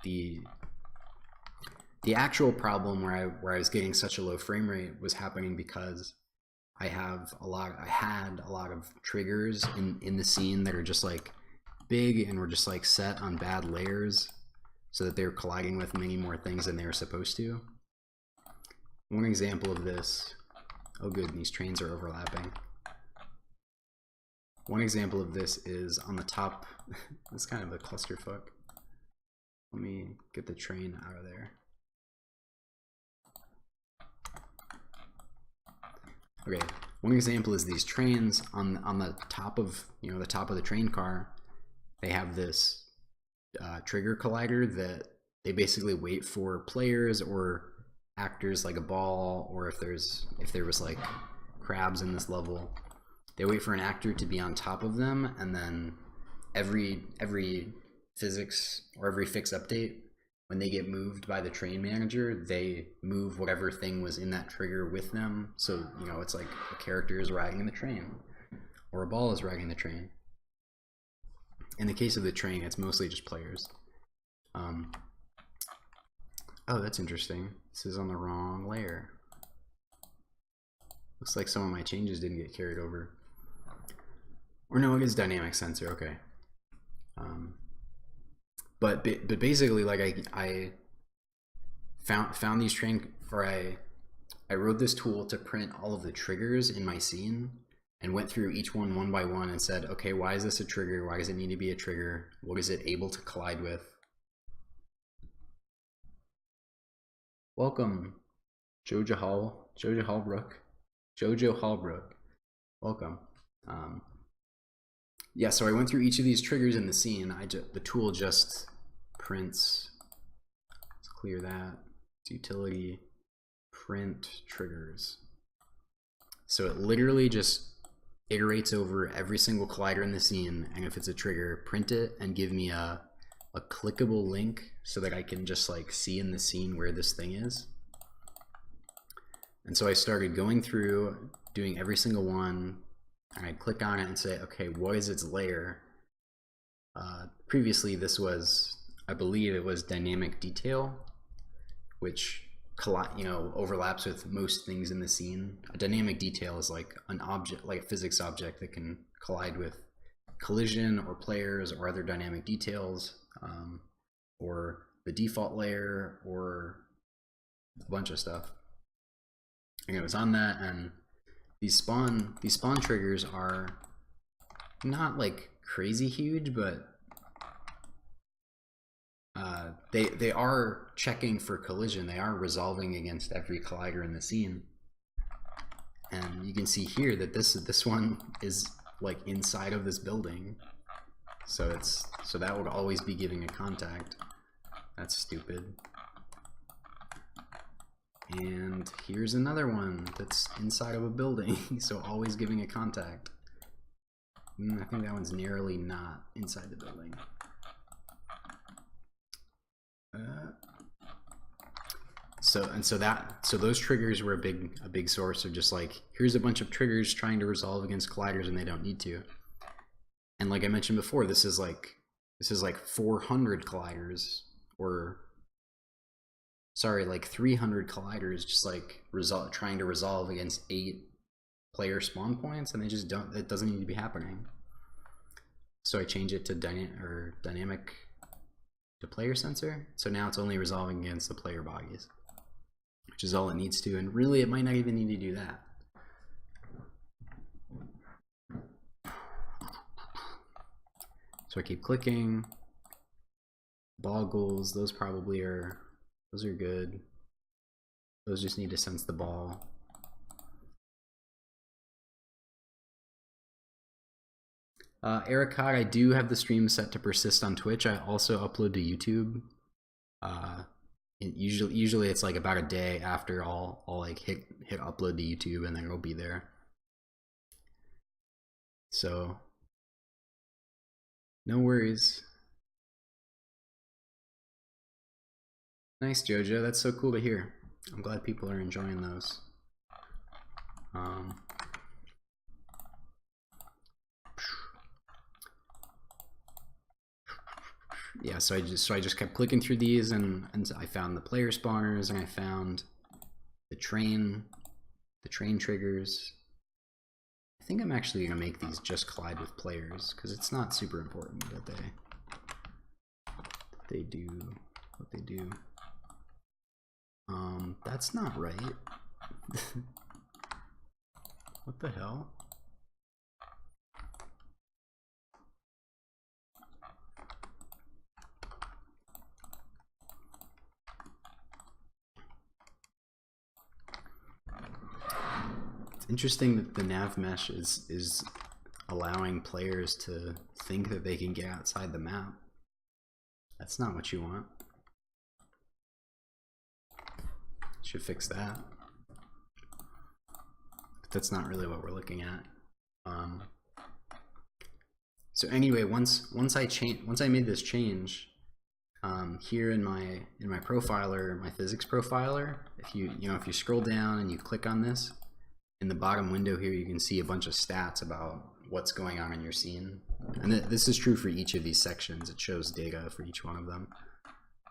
the actual problem where I was getting such a low frame rate was happening because I had a lot of triggers in the scene that are just like big and were just like set on bad layers, so that they were colliding with many more things than they were supposed to. One example of this, oh good, these trains are overlapping. One example of this is on the top. It's kind of a clusterfuck. Let me get the train out of there. Okay, one example is these trains on the top of the top of the train car. They have this trigger collider that they basically wait for players or actors like a ball, or if there was like crabs in this level, they wait for an actor to be on top of them, and then every physics or every fix update, when they get moved by the train manager, they move whatever thing was in that trigger with them. So it's like a character is riding the train or a ball is riding the train. In the case of the train, it's mostly just players. Oh, that's interesting. This is on the wrong layer. Looks like some of my changes didn't get carried over. Or no, it is dynamic sensor. Okay. But basically, like I found these I wrote this tool to print all of the triggers in my scene, and went through each one by one and said, okay, why is this a trigger? Why does it need to be a trigger? What is it able to collide with? Welcome, Jojo Hallbrook. Welcome. Yeah, so I went through each of these triggers in the scene. The tool just prints. Let's clear that. It's utility, print triggers. So it literally just iterates over every single collider in the scene, and if it's a trigger, print it and give me a clickable link so that I can just like see in the scene where this thing is. And so I started going through, doing every single one, and I'd click on it and say, okay, what is its layer? Previously this was, I believe it was dynamic detail, which overlaps with most things in the scene. A dynamic detail is like an object, like a physics object that can collide with collision or players or other dynamic details, or the default layer, or a bunch of stuff. And it was on that, and these spawn triggers are not like crazy huge, but they are checking for collision. They are resolving against every collider in the scene. And you can see here that this one is like inside of this building. So that would always be giving a contact. That's stupid. And here's another one that's inside of a building, so always giving a contact. I think that one's narrowly not inside the building. So those triggers were a big source of just like, here's a bunch of triggers trying to resolve against colliders and they don't need to. And like I mentioned before, this is like 400 colliders, or sorry, like 300 colliders, just like trying to resolve against 8 player spawn points, and they just don't. It doesn't need to be happening. So I change it to dynamic to player sensor. So now it's only resolving against the player bodies, which is all it needs to. And really, it might not even need to do that. So I keep clicking. Boggles, those probably are. Those are good. Those just need to sense the ball. Eric, I do have the stream set to persist on Twitch. I also upload to YouTube. Usually it's like about a day after I'll like hit upload to YouTube, and then it'll be there. So no worries. Nice, Jojo. That's so cool to hear. I'm glad people are enjoying those. Yeah, so I just kept clicking through these, and I found the player spawners, and I found the train triggers. I think I'm actually gonna make these just collide with players, because it's not super important that they do what they do. That's not right. What the hell? It's interesting that the nav mesh is allowing players to think that they can get outside the map. That's not what you want. Should fix that. But that's not really what we're looking at. So anyway, once I made this change, here in my profiler, my physics profiler, if you scroll down and you click on this, in the bottom window here, you can see a bunch of stats about what's going on in your scene. And this is true for each of these sections. It shows data for each one of them.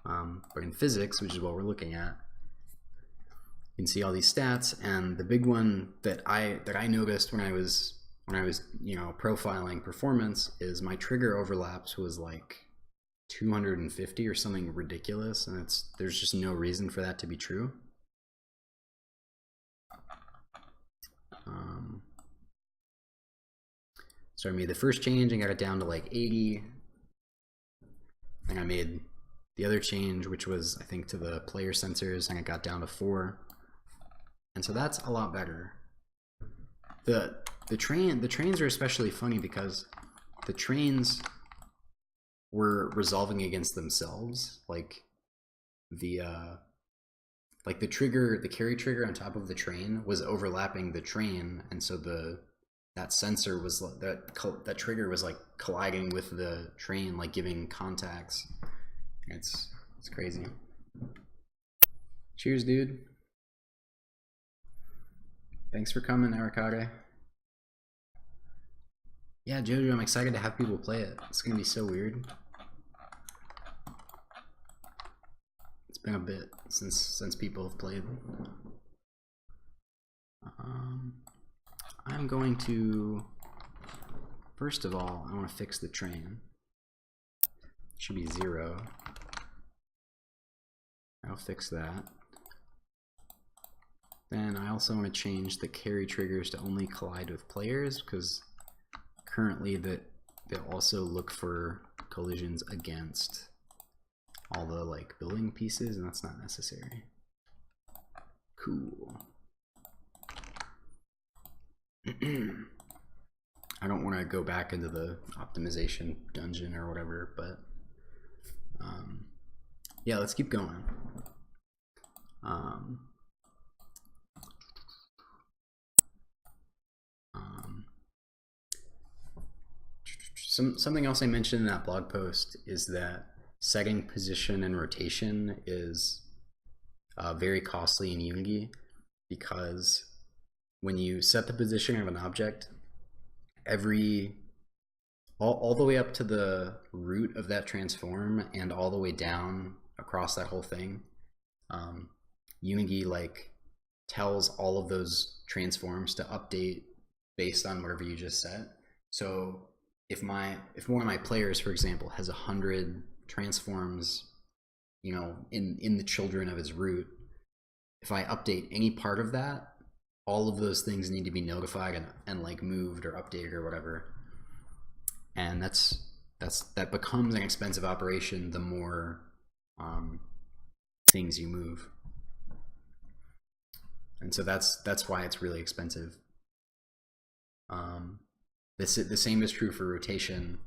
But in physics, which is what we're looking at, you can see all these stats, and the big one that I noticed when I was profiling performance is my trigger overlaps was like 250 or something ridiculous, and there's just no reason for that to be true. So I made the first change and got it down to like 80, and I made the other change, which was I think to the player sensors, and it got down to 4. And so that's a lot better. The trains are especially funny because the trains were resolving against themselves. Like the trigger, the carry trigger on top of the train was overlapping the train, and so that sensor was that trigger was like colliding with the train, like giving contacts. It's crazy. Cheers, dude. Thanks for coming, Arikade. Yeah, Jojo, I'm excited to have people play it. It's gonna be so weird. It's been a bit since people have played. I'm going to, first of all, I want to fix the train. It should be 0. I'll fix that. Then I also want to change the carry triggers to only collide with players, because currently they also look for collisions against all the like building pieces, and that's not necessary. Cool. I don't want to go back into the optimization dungeon or whatever, but yeah, let's keep going. Something else I mentioned in that blog post is that setting position and rotation is very costly in Unity, because when you set the position of an object, all the way up to the root of that transform and all the way down across that whole thing, Unity like tells all of those transforms to update based on whatever you just set. So if one of my players, for example, has 100 transforms, you know, in the children of his root, if I update any part of that, all of those things need to be notified and like moved or updated or whatever. And that becomes an expensive operation the more things you move. And so that's why it's really expensive. The same is true for rotation.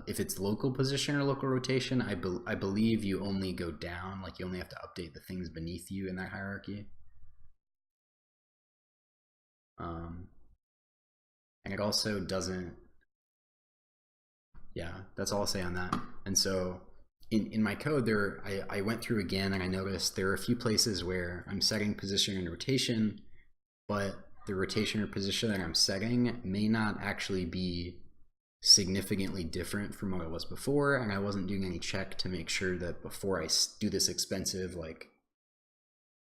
If it's local position or local rotation, I believe you only go down, like you only have to update the things beneath you in that hierarchy. And it also doesn't, yeah, that's all I'll say on that. And so in my code there, I went through again and I noticed there are a few places where I'm setting position and rotation, but the rotation or position that I'm setting may not actually be significantly different from what it was before, and I wasn't doing any check to make sure that before I do this expensive, like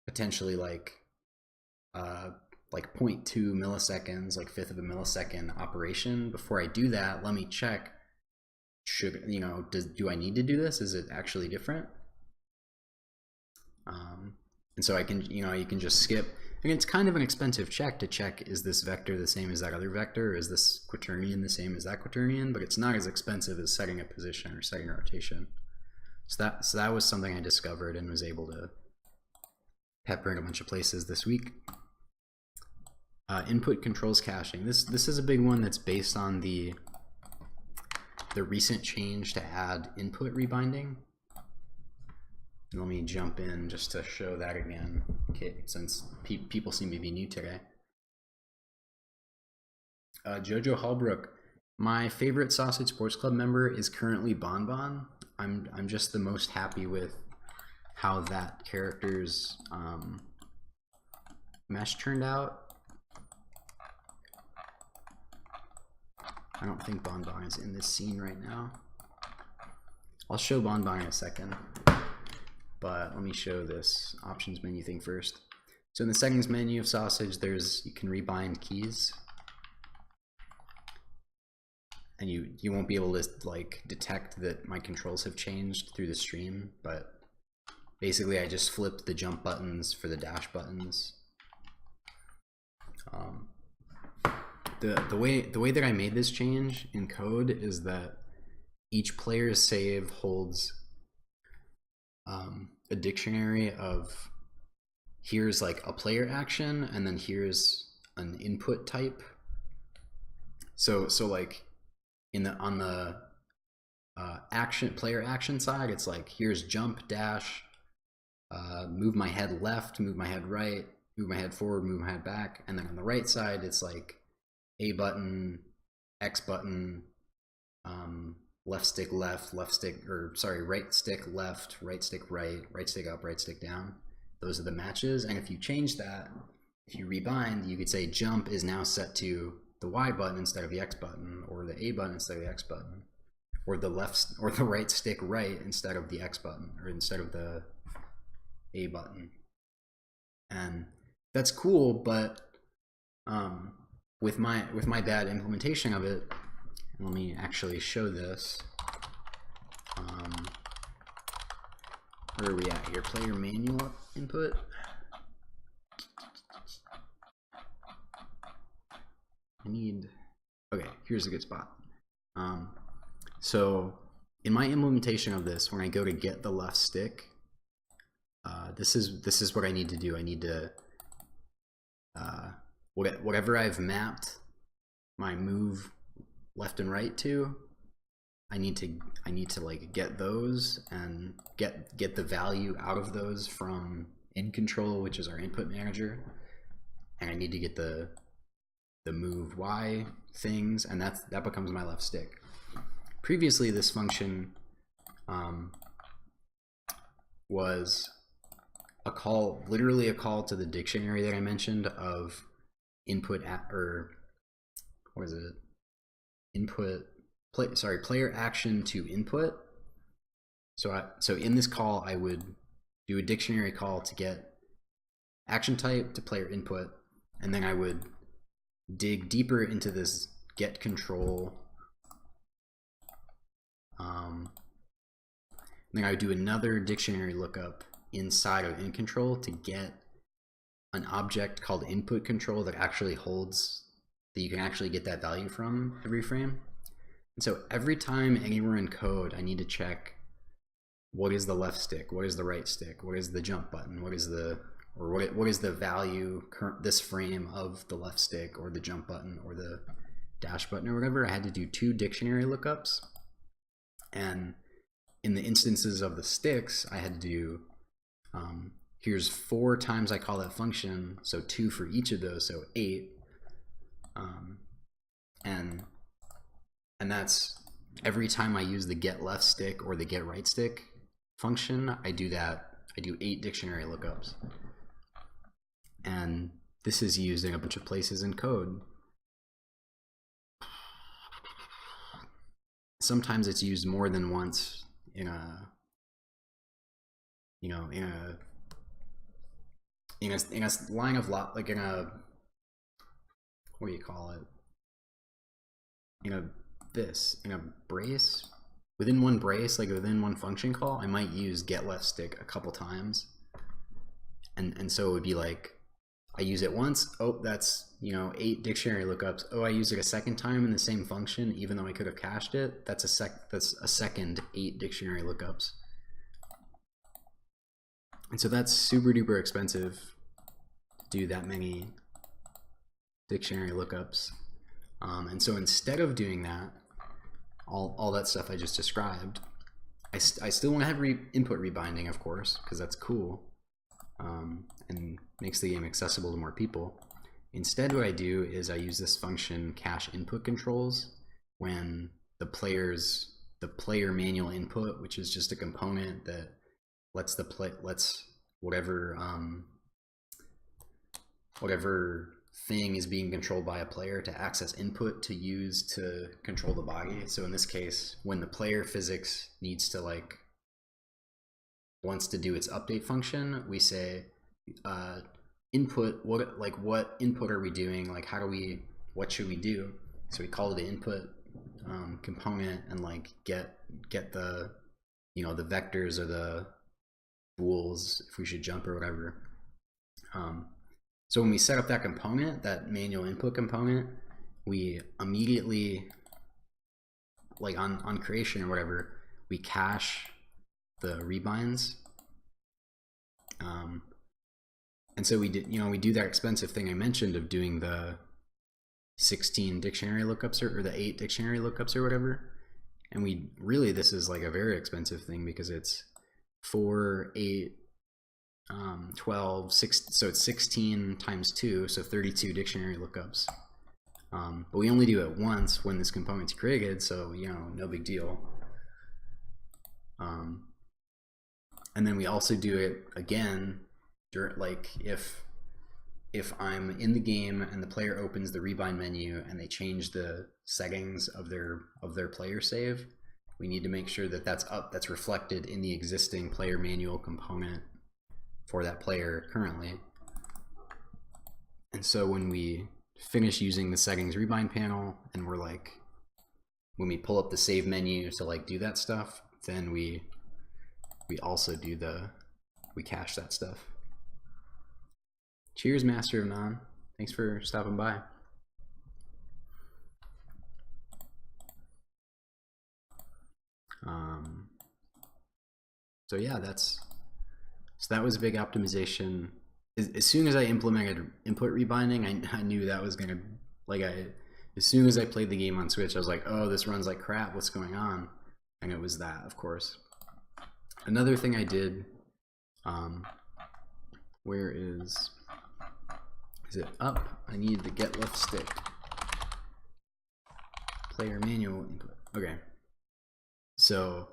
potentially like 0.2 milliseconds, like fifth of a millisecond operation, before I do that, let me check, should, you know, do I need to do this? Is it actually different? And so I can, you know, you can just skip. And it's kind of an expensive check to check, is this vector the same as that other vector? Is this quaternion the same as that quaternion? But it's not as expensive as setting a position or setting a rotation. So that was something I discovered and was able to pepper in a bunch of places this week. Input controls caching. This is a big one that's based on the recent change to add input rebinding. And let me jump in just to show that again, okay, since people seem to be new today. Jojo Hallbrook, my favorite Sausage Sports Club member is currently Bonbon. I'm just the most happy with how that character's mesh turned out. I don't think Bonbon is in this scene right now. I'll show Bonbon in a second, but let me show this options menu thing first. So in the settings menu of Sausage, you can rebind keys, and you won't be able to like detect that my controls have changed through the stream, but basically I just flipped the jump buttons for the dash buttons. The way that I made this change in code is that each player's save holds a dictionary of, here's like a player action, and then here's an input type. So like on the player action side, it's like here's jump, dash, move my head left, move my head right, move my head forward, move my head back. And then on the right side, it's like A button, X button, left stick left, left stick, or sorry, right stick left, right stick right, right stick up, right stick down. Those are the matches. And if you change that, if you rebind, you could say jump is now set to the Y button instead of the X button, or the A button instead of the X button, or the left or the right stick right instead of the X button, or instead of the A button. And that's cool, but with my bad implementation of it, let me actually show this. Where are we at here? Player manual input. Okay, here's a good spot. So in my implementation of this, when I go to get the left stick, this is what I need to do. I need to whatever I've mapped my move left and right to, I need to like get those and get the value out of those from InControl, which is our input manager, and I need to get the move Y things, and that becomes my left stick. Previously, this function was a call, literally a call to the dictionary that I mentioned of input or what is it? Player action to input. So in this call, I would do a dictionary call to get action type to player input, and then I would dig deeper into this get control. Then I would do another dictionary lookup inside of InControl to get an object called input control that actually holds, that you can actually get that value from every frame. And so every time anywhere in code, I need to check what is the left stick, what is the right stick, what is the jump button, what is the value this frame of the left stick or the jump button or the dash button or whatever. I had to do 2 dictionary lookups, and in the instances of the sticks, I had to do here's 4 times I call that function, so 2 for each of those, so 8. And that's every time I use the get left stick or the get right stick function, I do 8 dictionary lookups. And this is used in a bunch of places in code. Sometimes it's used more than once in a line of like in a, what do you call it? In a brace, within one brace, like within one function call, I might use get left stick a couple times, and so it would be like I use it once, oh that's 8 dictionary lookups, oh I use it a second time in the same function even though I could have cached it, that's a second 8 dictionary lookups. And so that's super duper expensive to do that many dictionary lookups. And so instead of doing that, all that stuff I just described, I still want to have input rebinding, of course, because that's cool and makes the game accessible to more people. Instead, what I do is I use this function cache input controls when the player manual input, which is just a component that lets whatever thing is being controlled by a player to access input to use to control the body. So in this case, when the player physics needs to wants to do its update function, we say input, what input are we doing? Like what should we do? So we call it the input component and get the the vectors or the bools if we should jump or whatever. So when we set up that component, that manual input component, we immediately, on creation or whatever, we cache the rebinds. And so we do that expensive thing I mentioned of doing the 16 dictionary lookups or the 8 dictionary lookups or whatever. And we really, this is like a very expensive thing because it's 4, 8, 12, 6, so it's 16 times 2, so 32 dictionary lookups. But we only do it once when this component's created, so you know, no big deal. And then we also do it again during, like if I'm in the game and the player opens the rebind menu and they change the settings of their player save, we need to make sure that that's reflected in the existing player manual component for that player currently. And so when we finish using the settings rebind panel and we're like, when we pull up the save menu to like do that stuff, then we also do we cache that stuff. Cheers, Master of None. Thanks for stopping by. So yeah, that was a big optimization. As soon as I implemented input rebinding, I knew that was gonna, like, as soon as I played the game on Switch, I was like, oh, this runs like crap, what's going on? And it was that, of course. Another thing I did, where is it up? I need the get left stick. Player manual input. Okay. So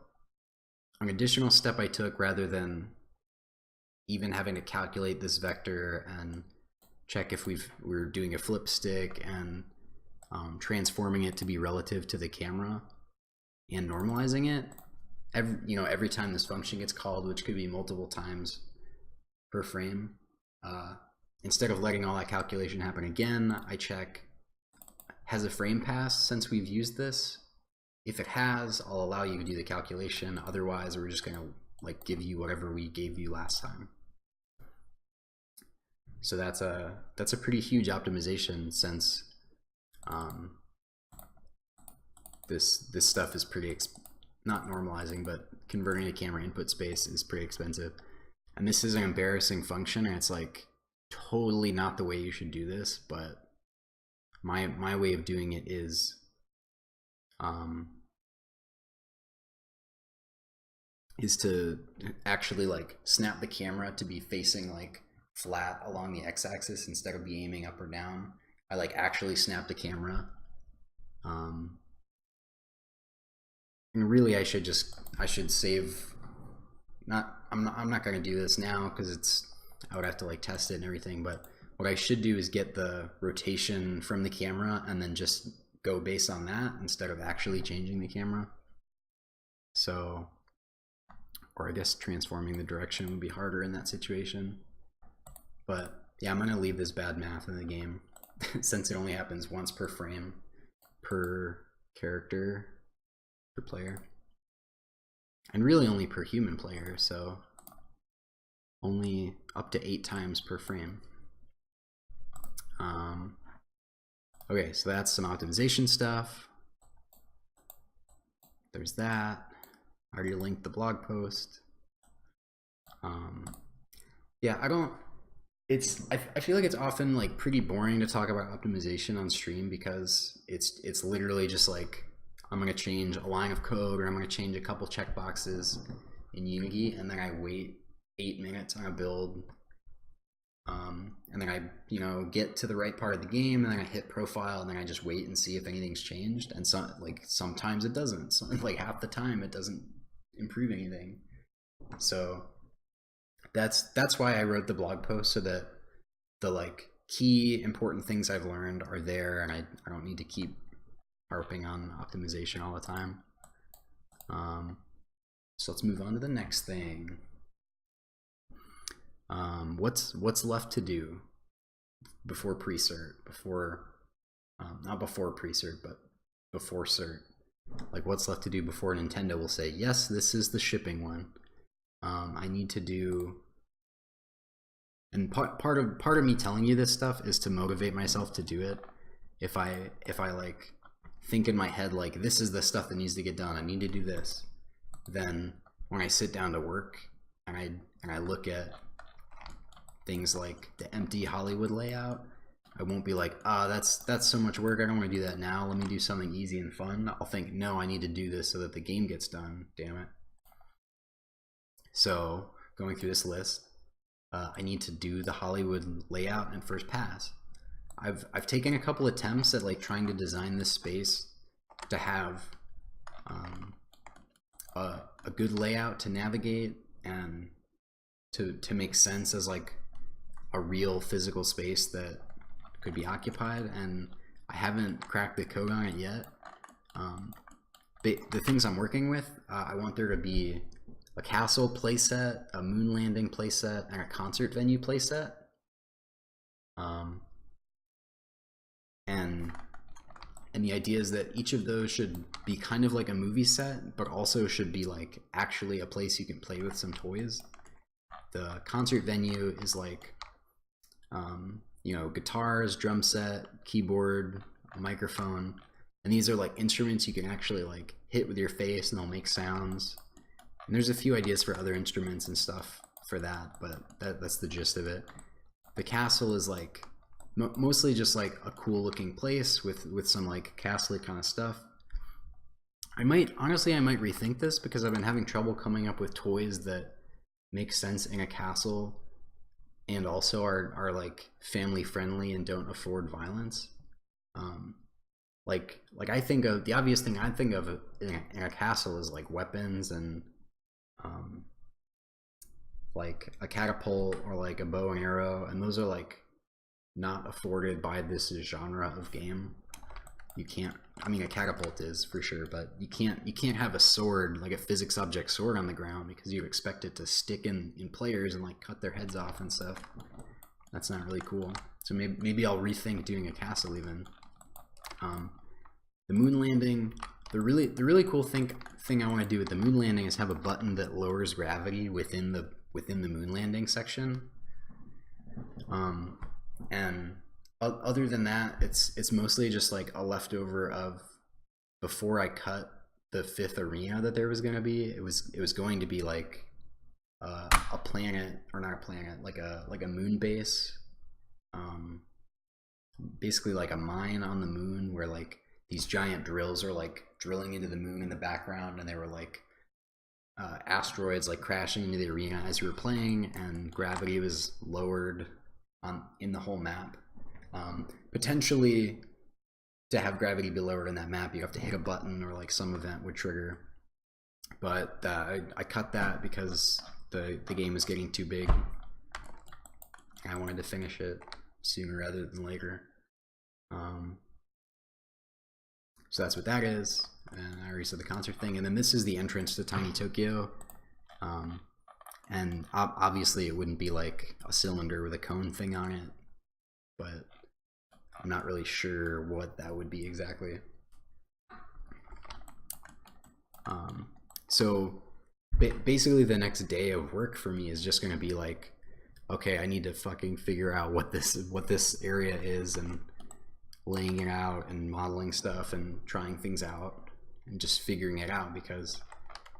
an additional step I took, rather than even having to calculate this vector and check if we're doing a flip stick and transforming it to be relative to the camera and normalizing it, every time this function gets called, which could be multiple times per frame, instead of letting all that calculation happen again, I check, has a frame passed since we've used this? If it has, I'll allow you to do the calculation. Otherwise, we're just gonna like give you whatever we gave you last time. So that's a pretty huge optimization, since this stuff is pretty not normalizing, but converting to camera input space is pretty expensive. And this is an embarrassing function, and it's like totally not the way you should do this, but my way of doing it is to actually like snap the camera to be facing like flat along the x-axis instead of be aiming up or down. I like actually snap the camera. And really I should save, I'm not going to do this now because I would have to like test it and everything, but what I should do is get the rotation from the camera and then just go based on that instead of actually changing the camera. So, or I guess transforming the direction would be harder in that situation. But yeah, I'm going to leave this bad math in the game since it only happens once per frame, per character, per player. And really only per human player, so only up to 8 times per frame. Okay, so that's some optimization stuff. There's that. I already linked the blog post. Yeah, I feel like it's often like pretty boring to talk about optimization on stream because it's literally just like, I'm gonna change a line of code or I'm gonna change a couple checkboxes in Unity, and then I wait 8 minutes on a build, and then I get to the right part of the game, and then I hit profile, and then I just wait and see if anything's changed. And sometimes it doesn't. Like half the time it doesn't improve anything. So that's why I wrote the blog post, so that the like key important things I've learned are there, and I don't need to keep harping on optimization all the time. So let's move on to the next thing. What's left to do before pre-cert? Not before pre-cert, but before cert. Like, what's left to do before Nintendo will say, yes, this is the shipping one. I need to do, and part of me telling you this stuff is to motivate myself to do it. If I like think in my head like, this is the stuff that needs to get done, I need to do this, then when I sit down to work and I look at things like the empty Hollywood layout, I won't be like, ah, that's so much work. I don't want to do that now. Let me do something easy and fun. I'll think, no, I need to do this so that the game gets done. Damn it. So going through this list, I need to do the Hollywood layout and first pass. I've taken a couple attempts at like trying to design this space to have a good layout to navigate and to make sense as like a real physical space that could be occupied, and I haven't cracked the code on it yet. The things I'm working with, I want there to be a castle playset, a moon landing playset, and a concert venue playset. And the idea is that each of those should be kind of like a movie set, but also should be like actually a place you can play with some toys. The concert venue is like, you know, guitars, drum set, keyboard, a microphone, and these are like instruments you can actually like hit with your face and they'll make sounds. And there's a few ideas for other instruments and stuff for that, but that's the gist of it. The castle is like mostly just like a cool looking place with some like castle-y kind of stuff. Honestly, I might rethink this because I've been having trouble coming up with toys that make sense in a castle and also are like family friendly and don't afford violence. Like I think of the obvious thing I think of in a castle is like weapons and like a catapult or like a bow and arrow, and those are like not afforded by this genre of game. You can't, I mean, a catapult is for sure, but you can't have a sword, like a physics object sword on the ground, because you expect it to stick in players and like cut their heads off and stuff. That's not really cool. So maybe I'll rethink doing a castle even. The moon landing, the really cool thing I want to do with the moon landing is have a button that lowers gravity within the moon landing section. And other than that, it's mostly just like a leftover of before I cut the 5th arena that there was going to be. It was going to be like a planet, or not a planet, like a moon base, basically like a mine on the moon where like these giant drills are like drilling into the moon in the background, and they were like asteroids like crashing into the arena as you were playing, and gravity was lowered in the whole map. Potentially, to have gravity be lowered in that map, you have to hit a button or like some event would trigger. But I cut that because the game is getting too big. I wanted to finish it sooner rather than later. So that's what that is. And I already said the concert thing. And then this is the entrance to Tiny Tokyo. And obviously it wouldn't be like a cylinder with a cone thing on it, but I'm not really sure what that would be exactly. So basically the next day of work for me is just going to be like, okay, I need to fucking figure out what this area is, and laying it out and modeling stuff and trying things out and just figuring it out, because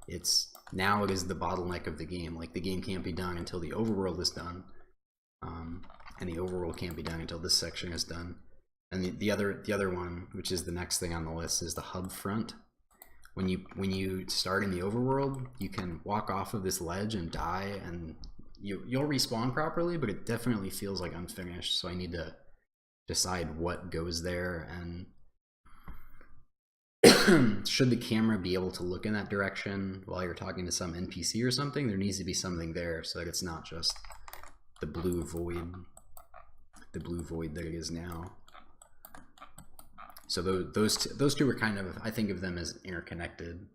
it is the bottleneck of the game. Like, the game can't be done until the overworld is done, and the overworld can't be done until this section is done. And the other one, which is the next thing on the list, is the hub front. When you start in the overworld, you can walk off of this ledge and die, and you'll respawn properly, but it definitely feels like unfinished. So I need to decide what goes there, and should the camera be able to look in that direction while you're talking to some NPC or something, there needs to be something there so that it's not just the blue void that it is now. So those two are kind of, I think of them as interconnected.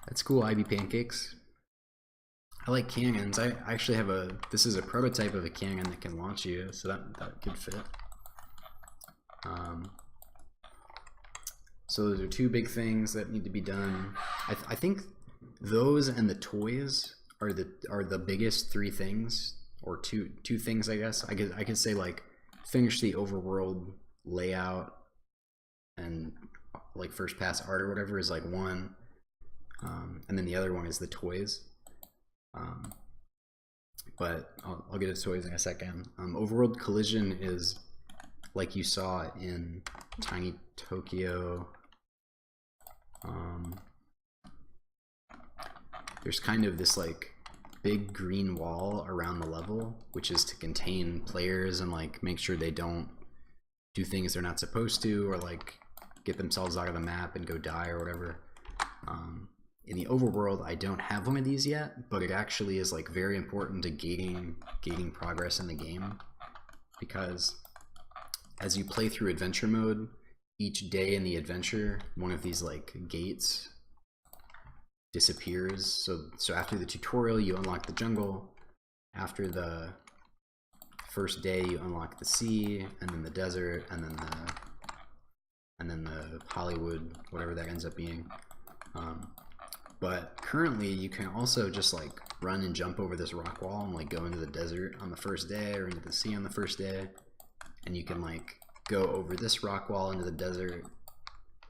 That's cool, Ivy Pancakes. I like cannons. I actually have this is a prototype of a cannon that can launch you, so that could fit. So those are two big things that need to be done. I think those and the toys are the biggest three things, or two things, I guess. I could say like finish the overworld layout and like first pass art or whatever is like one, and then the other one is the toys. but I'll get to toys in a second. Overworld collision is like you saw in Tiny Tokyo. There's kind of this like big green wall around the level, which is to contain players and like make sure they don't do things they're not supposed to, or like get themselves out of the map and go die or whatever. In the overworld, I don't have one of these yet, but it actually is like very important to gating progress in the game, because as you play through adventure mode, each day in the adventure, one of these like gates disappears. So after the tutorial, you unlock the jungle. After the first day, you unlock the sea, and then the desert, and then the Hollywood, whatever that ends up being. But currently, you can also just like run and jump over this rock wall and like go into the desert on the first day, or into the sea on the first day, and you can like go over this rock wall into the desert,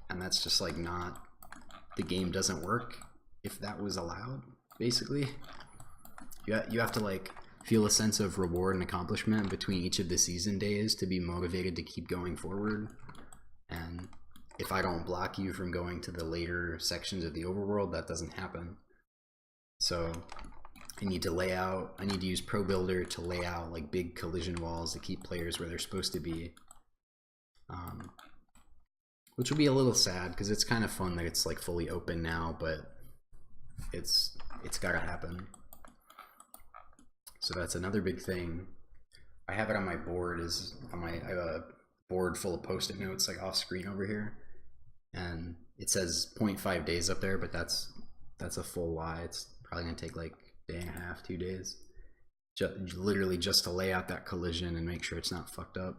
and that's just like not, the game doesn't work if that was allowed. Basically, you have to like feel a sense of reward and accomplishment between each of the season days to be motivated to keep going forward. And if I don't block you from going to the later sections of the overworld, that doesn't happen. So I need to use Pro Builder to lay out like big collision walls to keep players where they're supposed to be. Which will be a little sad, because it's kind of fun that it's like fully open now, but it's gotta happen. So that's another big thing. I have it on my board, I have a board full of post-it notes like off screen over here, and it says 0.5 days up there, but that's a full lie. It's probably gonna take like a day and a half, 2 days, literally just to lay out that collision and make sure it's not fucked up.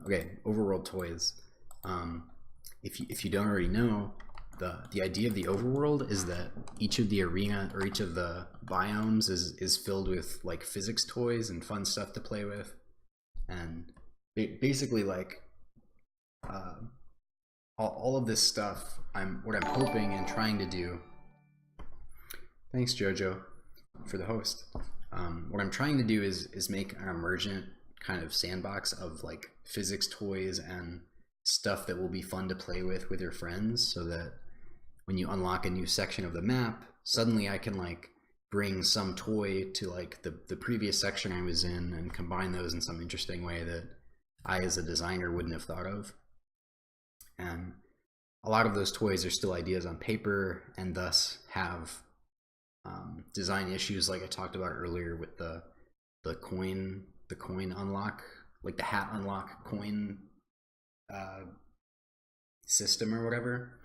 Okay, overworld toys. If you don't already know, the idea of the overworld is that each of the arena, or each of the biomes, is filled with like physics toys and fun stuff to play with, and basically like all of this stuff, what I'm hoping and trying to do. Thanks, Jojo, for the host. What I'm trying to do is make an emergent kind of sandbox of like physics toys and stuff that will be fun to play with your friends, so that when you unlock a new section of the map, suddenly I can like bring some toy to like the previous section I was in and combine those in some interesting way that I as a designer wouldn't have thought of. And a lot of those toys are still ideas on paper, and thus have design issues like I talked about earlier with the coin unlock, like the hat unlock coin system or whatever.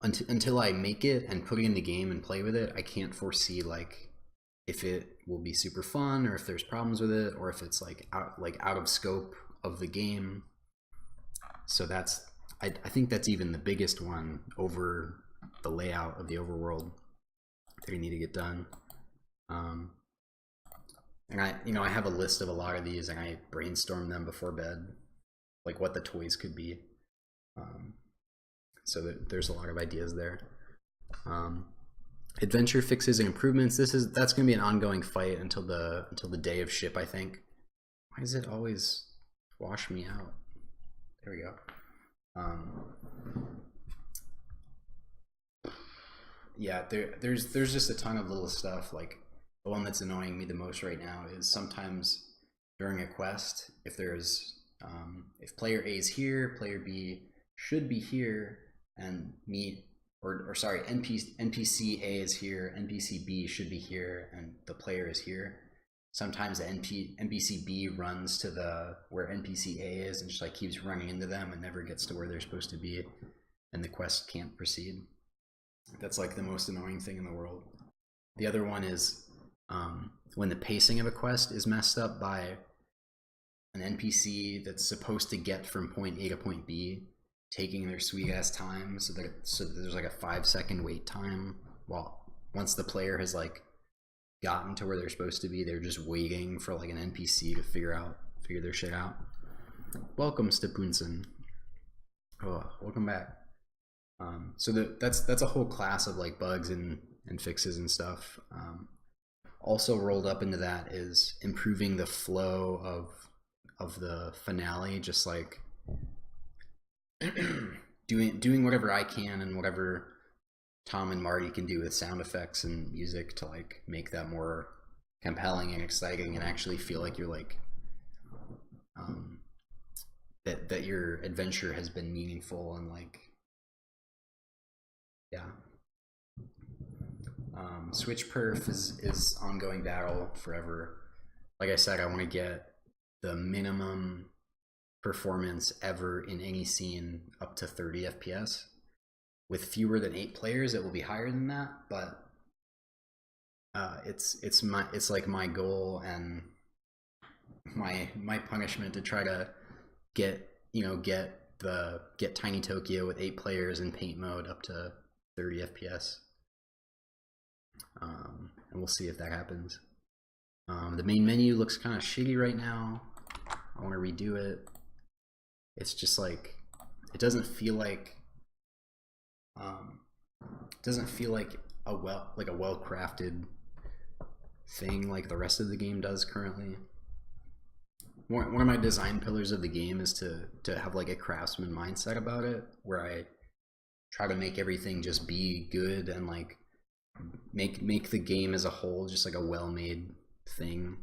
Until I make it and put it in the game and play with it, I can't foresee like if it will be super fun, or if there's problems with it, or if it's like out of scope of the game. So I think that's even the biggest one over the layout of the overworld that we need to get done. And I have a list of a lot of these, and I brainstorm them before bed, like what the toys could be. So there's a lot of ideas there. Adventure fixes and improvements. That's going to be an ongoing fight until the day of ship, I think. Why does it always wash me out? There we go. Yeah, there's just a ton of little stuff. Like the one that's annoying me the most right now is sometimes during a quest, if if player A is here, player B should be here, and NPC A is here, NPC B should be here, and the player is here. Sometimes the NPC B runs to where NPC A is and just like keeps running into them and never gets to where they're supposed to be, and the quest can't proceed. That's like the most annoying thing in the world. The other one is when the pacing of a quest is messed up by an NPC that's supposed to get from point A to point B, taking their sweet ass time, so that there's like a 5-second wait time. Once the player has like gotten to where they're supposed to be, they're just waiting for like an NPC to figure their shit out. Welcome, Stepunsen. Oh, welcome back. So that's a whole class of like bugs and fixes and stuff. Also rolled up into that is improving the flow of the finale, just like doing whatever I can and whatever Tom and Marty can do with sound effects and music to like make that more compelling and exciting and actually feel like you're like that your adventure has been meaningful and like yeah. Switch perf is ongoing battle forever. Like I said, I want to get the minimum performance ever in any scene up to 30 FPS. With fewer than 8 players, it will be higher than that, but it's like my goal and my punishment to try to get Tiny Tokyo with 8 players in paint mode up to 30 FPS. And we'll see if that happens. The main menu looks kind of shitty right now. I want to redo it. It's just like it doesn't feel like a well crafted thing like the rest of the game does currently. One of my design pillars of the game is to have like a craftsman mindset about it, where I try to make everything just be good and like make the game as a whole just like a well-made thing,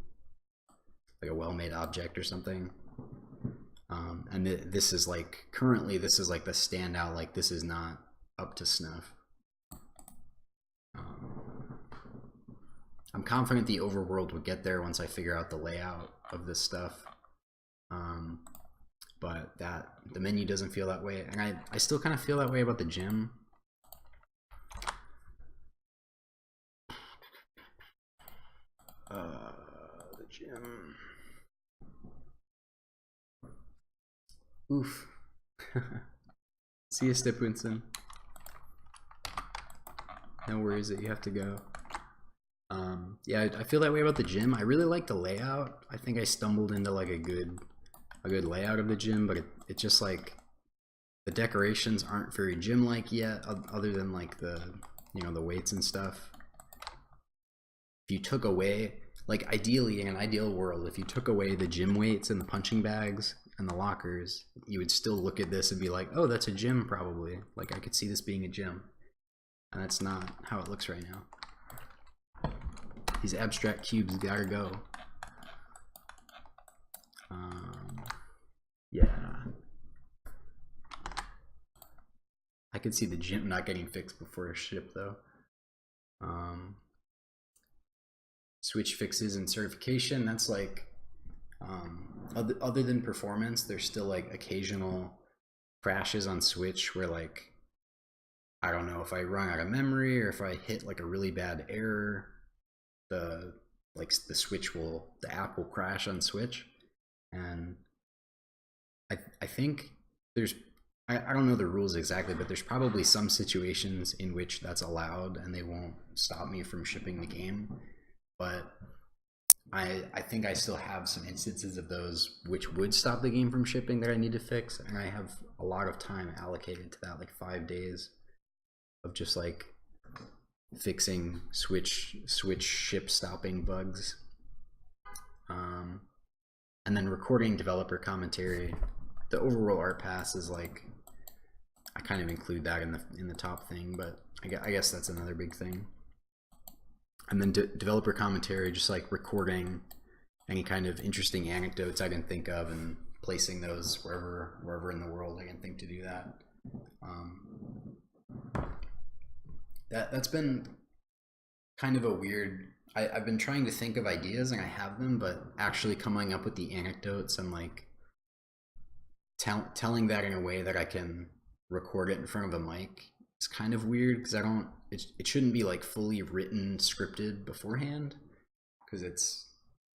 like a well-made object or something. And this is like currently this is like the standout, like this is not up to snuff. I'm confident the overworld will get there once I figure out the layout of this stuff. But the menu doesn't feel that way, and I still kind of feel that way about the gym. The gym. Oof. See you, Stipwinson. No worries that you have to go. Yeah, I feel that way about the gym. I really like the layout. I think I stumbled into like a good layout of the gym, but it just like the decorations aren't very gym-like yet, other than like the the weights and stuff. If you took away, like ideally in an ideal world, if you took away the gym weights and the punching bags and the lockers, you would still look at this and be like, oh, that's a gym probably. Like I could see this being a gym. And that's not how it looks right now. These abstract cubes gotta go. Yeah. I could see the gym not getting fixed before a ship though. Switch fixes and certification, that's like other than performance, there's still like occasional crashes on Switch where like I don't know if I run out of memory or if I hit like a really bad error, the app will crash on Switch. And I think there's I don't know the rules exactly, but there's probably some situations in which that's allowed and they won't stop me from shipping the game. But I think I still have some instances of those which would stop the game from shipping that I need to fix, and I have a lot of time allocated to that, like 5 days of just like fixing Switch ship stopping bugs, and then recording developer commentary. The overall art pass is like I kind of include that in the top thing, but I guess that's another big thing. And then developer commentary, just like recording any kind of interesting anecdotes I can think of and placing those wherever in the world I can think to do that. That's been kind of a weird. I've been trying to think of ideas and I have them, but actually coming up with the anecdotes and like telling that in a way that I can record it in front of a mic is kind of weird, because it shouldn't be like fully written, scripted beforehand, because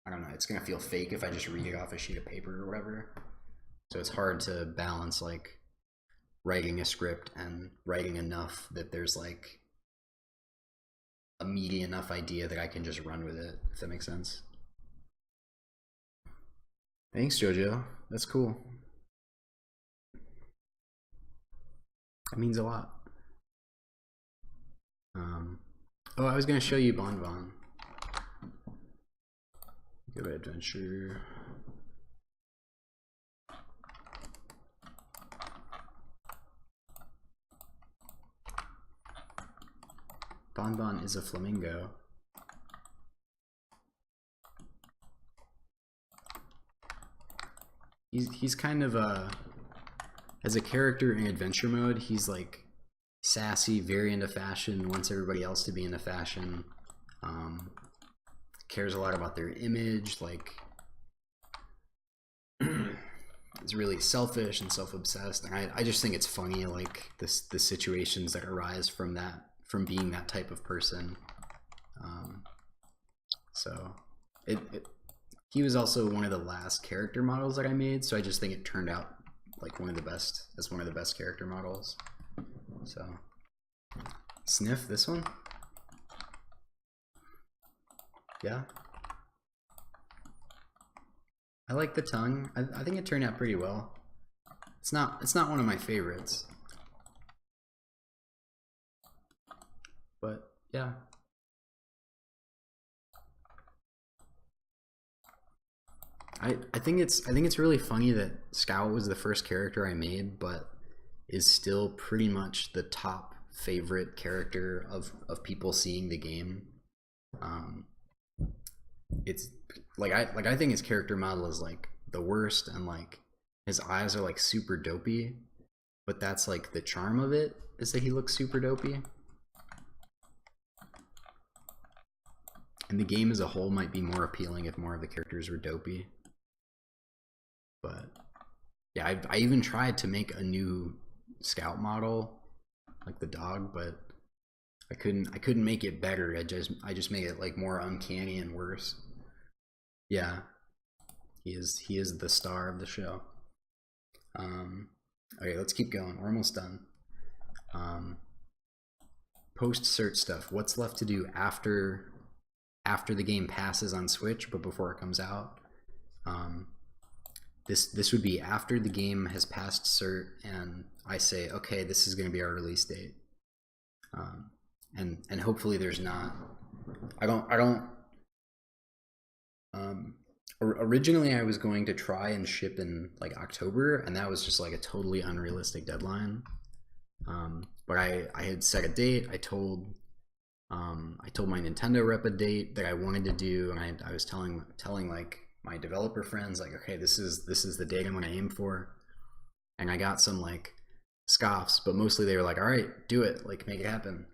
I don't know, it's gonna feel fake if I just read it off a sheet of paper or whatever. So it's hard to balance like writing a script and writing enough that there's like a meaty enough idea that I can just run with it, if that makes sense. Thanks, Jojo. That's cool. That means a lot. Oh, I was gonna show you Bon Bon. Go to adventure. Bonbon is a flamingo. He's kind of as a character in adventure mode, he's like sassy, very into fashion, wants everybody else to be into fashion, cares a lot about their image, like is really selfish and self-obsessed, and I just think it's funny, like the situations that arise from that, from being that type of person. So he was also one of the last character models that I made, so I just think it turned out like one of the best character models. So sniff this one. Yeah, I like the tongue. I think it turned out pretty well. It's not one of my favorites, but yeah. I think it's really funny that Scout was the first character I made, but is still pretty much the top favorite character of people seeing the game. It's like I think his character model is like the worst, and like his eyes are like super dopey, but that's like the charm of it, is that he looks super dopey. And the game as a whole might be more appealing if more of the characters were dopey. But yeah, I even tried to make a new Scout model, like the dog, but I couldn't make it better. I just made it like more uncanny and worse. Yeah, he is the star of the show. Okay, let's keep going. We're almost done. Post search stuff. What's left to do after the game passes on Switch, but before it comes out? This would be after the game has passed cert, and I say, okay, this is going to be our release date, and hopefully there's not. I don't. Originally, I was going to try and ship in like October, and that was just like a totally unrealistic deadline. But I had set a date. I told my Nintendo rep a date that I wanted to do, and I was telling like my developer friends, like, okay, this is the date I'm going to aim for. And I got some like scoffs, but mostly they were like, all right, do it, like make it happen.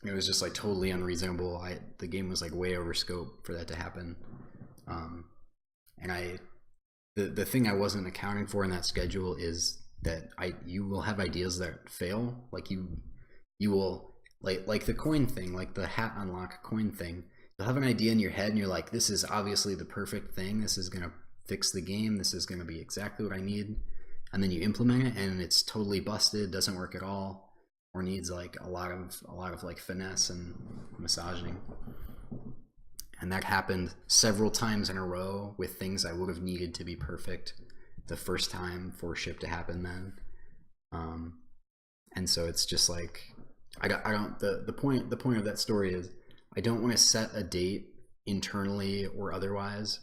And it was just like totally unreasonable. The game was like way over scope for that to happen. And the thing I wasn't accounting for in that schedule is that you will have ideas that fail. Like you will like the coin thing, like the hat unlock coin thing. You'll have an idea in your head and you're like, this is obviously the perfect thing. This is going to fix the game. This is going to be exactly what I need. And then you implement it and it's totally busted, doesn't work at all, or needs like a lot of like finesse and massaging. And that happened several times in a row with things I would have needed to be perfect the first time for ship to happen then. And so it's just like, the point of that story is, I don't want to set a date internally or otherwise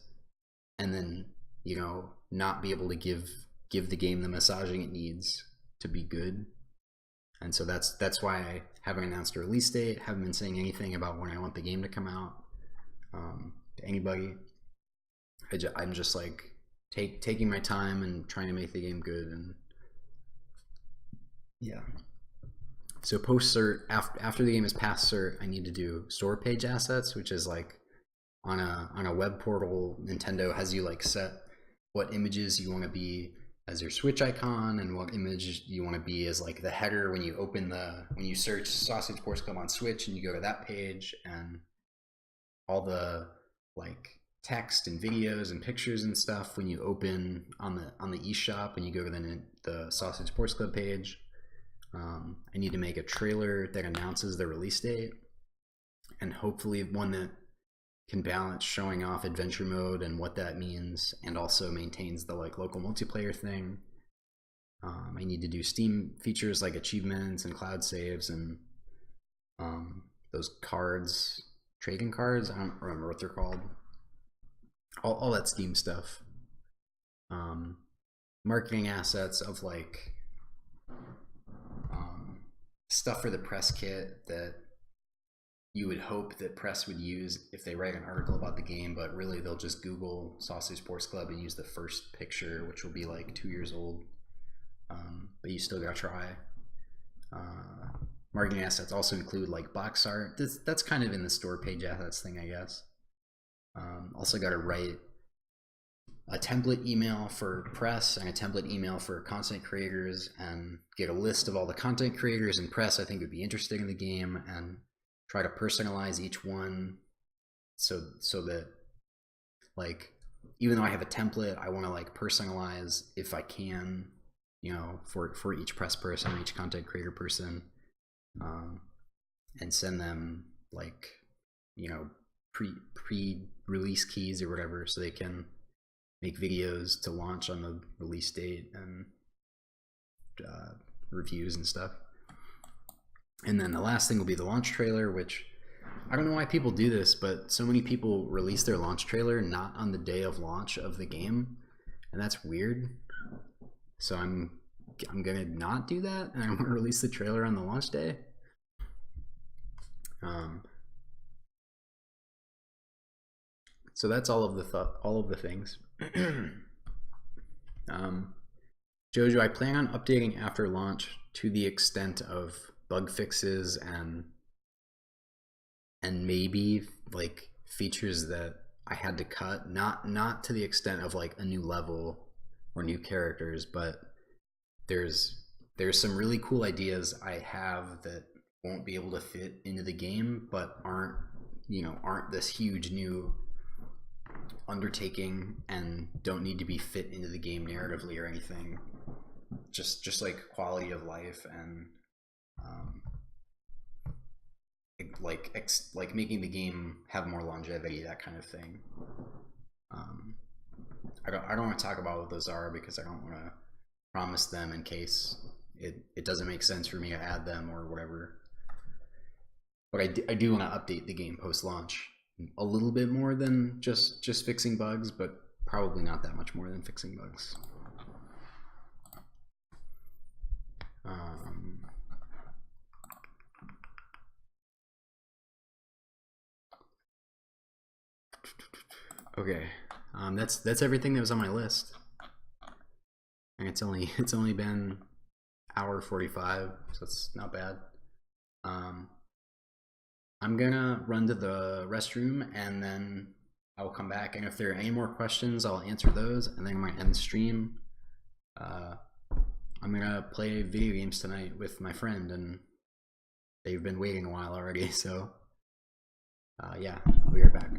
and then, you know, not be able to give the game the massaging it needs to be good. And so that's why I haven't announced a release date, haven't been saying anything about when I want the game to come out to anybody. I'm just like taking my time and trying to make the game good. And yeah. So post cert, after the game is past cert, I need to do store page assets, which is like on a web portal. Nintendo has you like set what images you want to be as your Switch icon, and what image you want to be as like the header when you search Sausage Sports Club on Switch and you go to that page, and all the like text and videos and pictures and stuff when you open on the eShop and you go to the Sausage Sports Club page. I need to make a trailer that announces the release date, and hopefully one that can balance showing off adventure mode and what that means, and also maintains the like local multiplayer thing. I need to do Steam features like achievements and cloud saves and those cards, trading cards. I don't remember what they're called. all that Steam stuff. Marketing assets of like stuff for the press kit that you would hope that press would use if they write an article about the game, but really they'll just Google Sausage Sports Club and use the first picture, which will be like 2 years old. But you still gotta try. Marketing assets also include like box art. That's kind of in the store page assets thing, I guess. Also got to write a template email for press and a template email for content creators and get a list of all the content creators and press I think would be interested in the game and try to personalize each one so that like even though I have a template, I want to like personalize if I can, you know, for each press person, each content creator person, and send them like, you know, pre-release keys or whatever so they can make videos to launch on the release date and reviews and stuff. And then the last thing will be the launch trailer, which I don't know why people do this, but so many people release their launch trailer not on the day of launch of the game, and that's weird. So I'm gonna not do that, and I'm gonna release the trailer on the launch day. So that's all of the things. Jojo, I plan on updating after launch to the extent of bug fixes and maybe like features that I had to cut. Not to the extent of like a new level or new characters, but there's some really cool ideas I have that won't be able to fit into the game, but aren't this huge new undertaking and don't need to be fit into the game narratively or anything. Just like quality of life and like making the game have more longevity, that kind of thing. I don't want to talk about what those are because I don't want to promise them in case it doesn't make sense for me to add them or whatever. But I do want to update the game post launch a little bit more than just fixing bugs, but probably not that much more than fixing bugs. Okay, that's everything that was on my list, and it's only been hour 45, so it's not bad. I'm gonna run to the restroom and then I will come back, and if there are any more questions, I'll answer those, and then I might end the stream. I'm gonna play video games tonight with my friend, and they've been waiting a while already, so yeah, I'll be right back.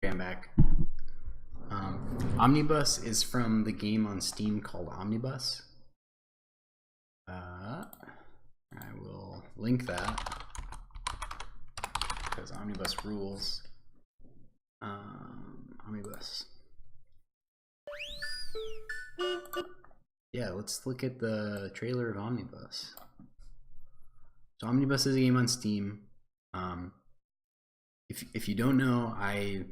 Okay, I'm back. Omnibus is from the game on Steam called Omnibus. I will link that because Omnibus rules. Omnibus. Yeah, let's look at the trailer of Omnibus. So Omnibus is a game on Steam. If you don't know, I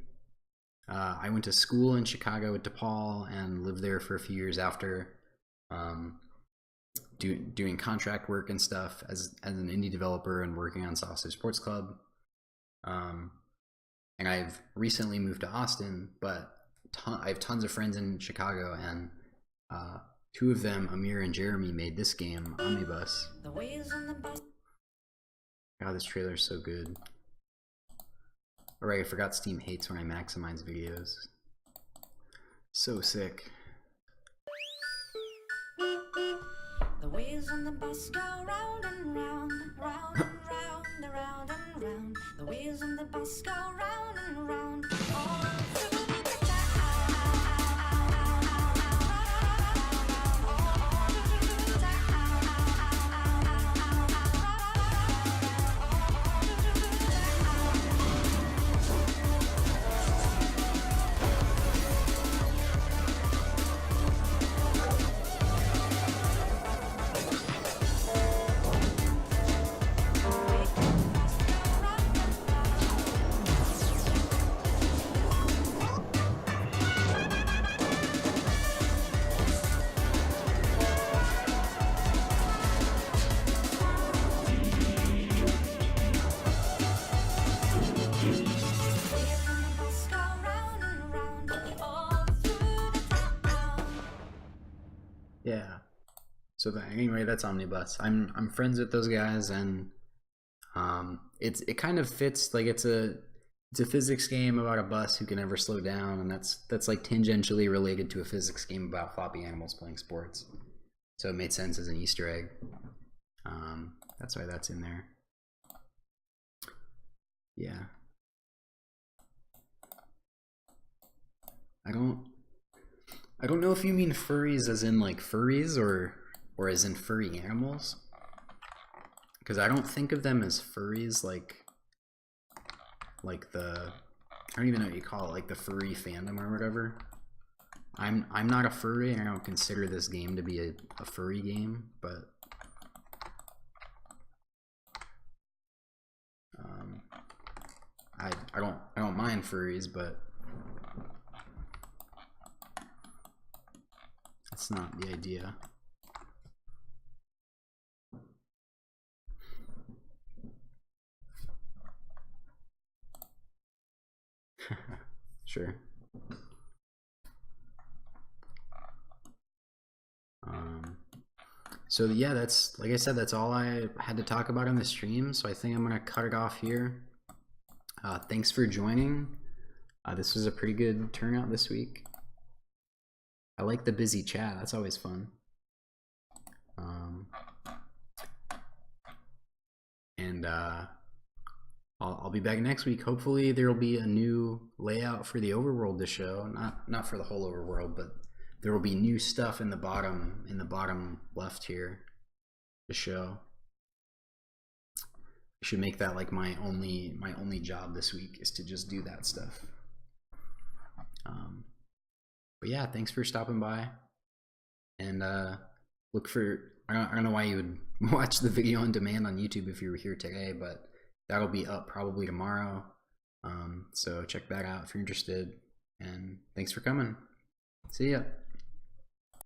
went to school in Chicago at DePaul and lived there for a few years after, doing contract work and stuff as an indie developer and working on Sausage Sports Club. And I've recently moved to Austin, but I have tons of friends in Chicago, and two of them, Amir and Jeremy, made this game, Omnibus. God, this trailer is so good. Alright, I forgot Steam hates when I maximize videos. So sick. The wheels on the bus go round and round, round and round, around and round. The wheels on the bus go round and round, all through the town. Yeah. So anyway, that's Omnibus. I'm friends with those guys, and it kind of fits. Like it's a physics game about a bus who can never slow down, and that's like tangentially related to a physics game about floppy animals playing sports. So it made sense as an Easter egg. That's why that's in there. Yeah. I don't know if you mean furries as in like furries or as in furry animals, because I don't think of them as furries like the, I don't even know what you call it, like the furry fandom or whatever. I'm not a furry, and I don't consider this game to be a furry game, but I don't mind furries, but that's not the idea. Sure. So yeah, that's, like I said, that's all I had to talk about on the stream, so I think I'm gonna cut it off here. Thanks for joining. This was a pretty good turnout this week. I like the busy chat, that's always fun. And I'll be back next week. Hopefully there will be a new layout for the overworld to show. Not for the whole overworld, but there will be new stuff in the bottom left here to show. I should make that like my only job this week, is to just do that stuff. But yeah, thanks for stopping by, and look for, I don't know why you would watch the video on demand on YouTube if you were here today, but that'll be up probably tomorrow. So check that out if you're interested, and thanks for coming. See ya.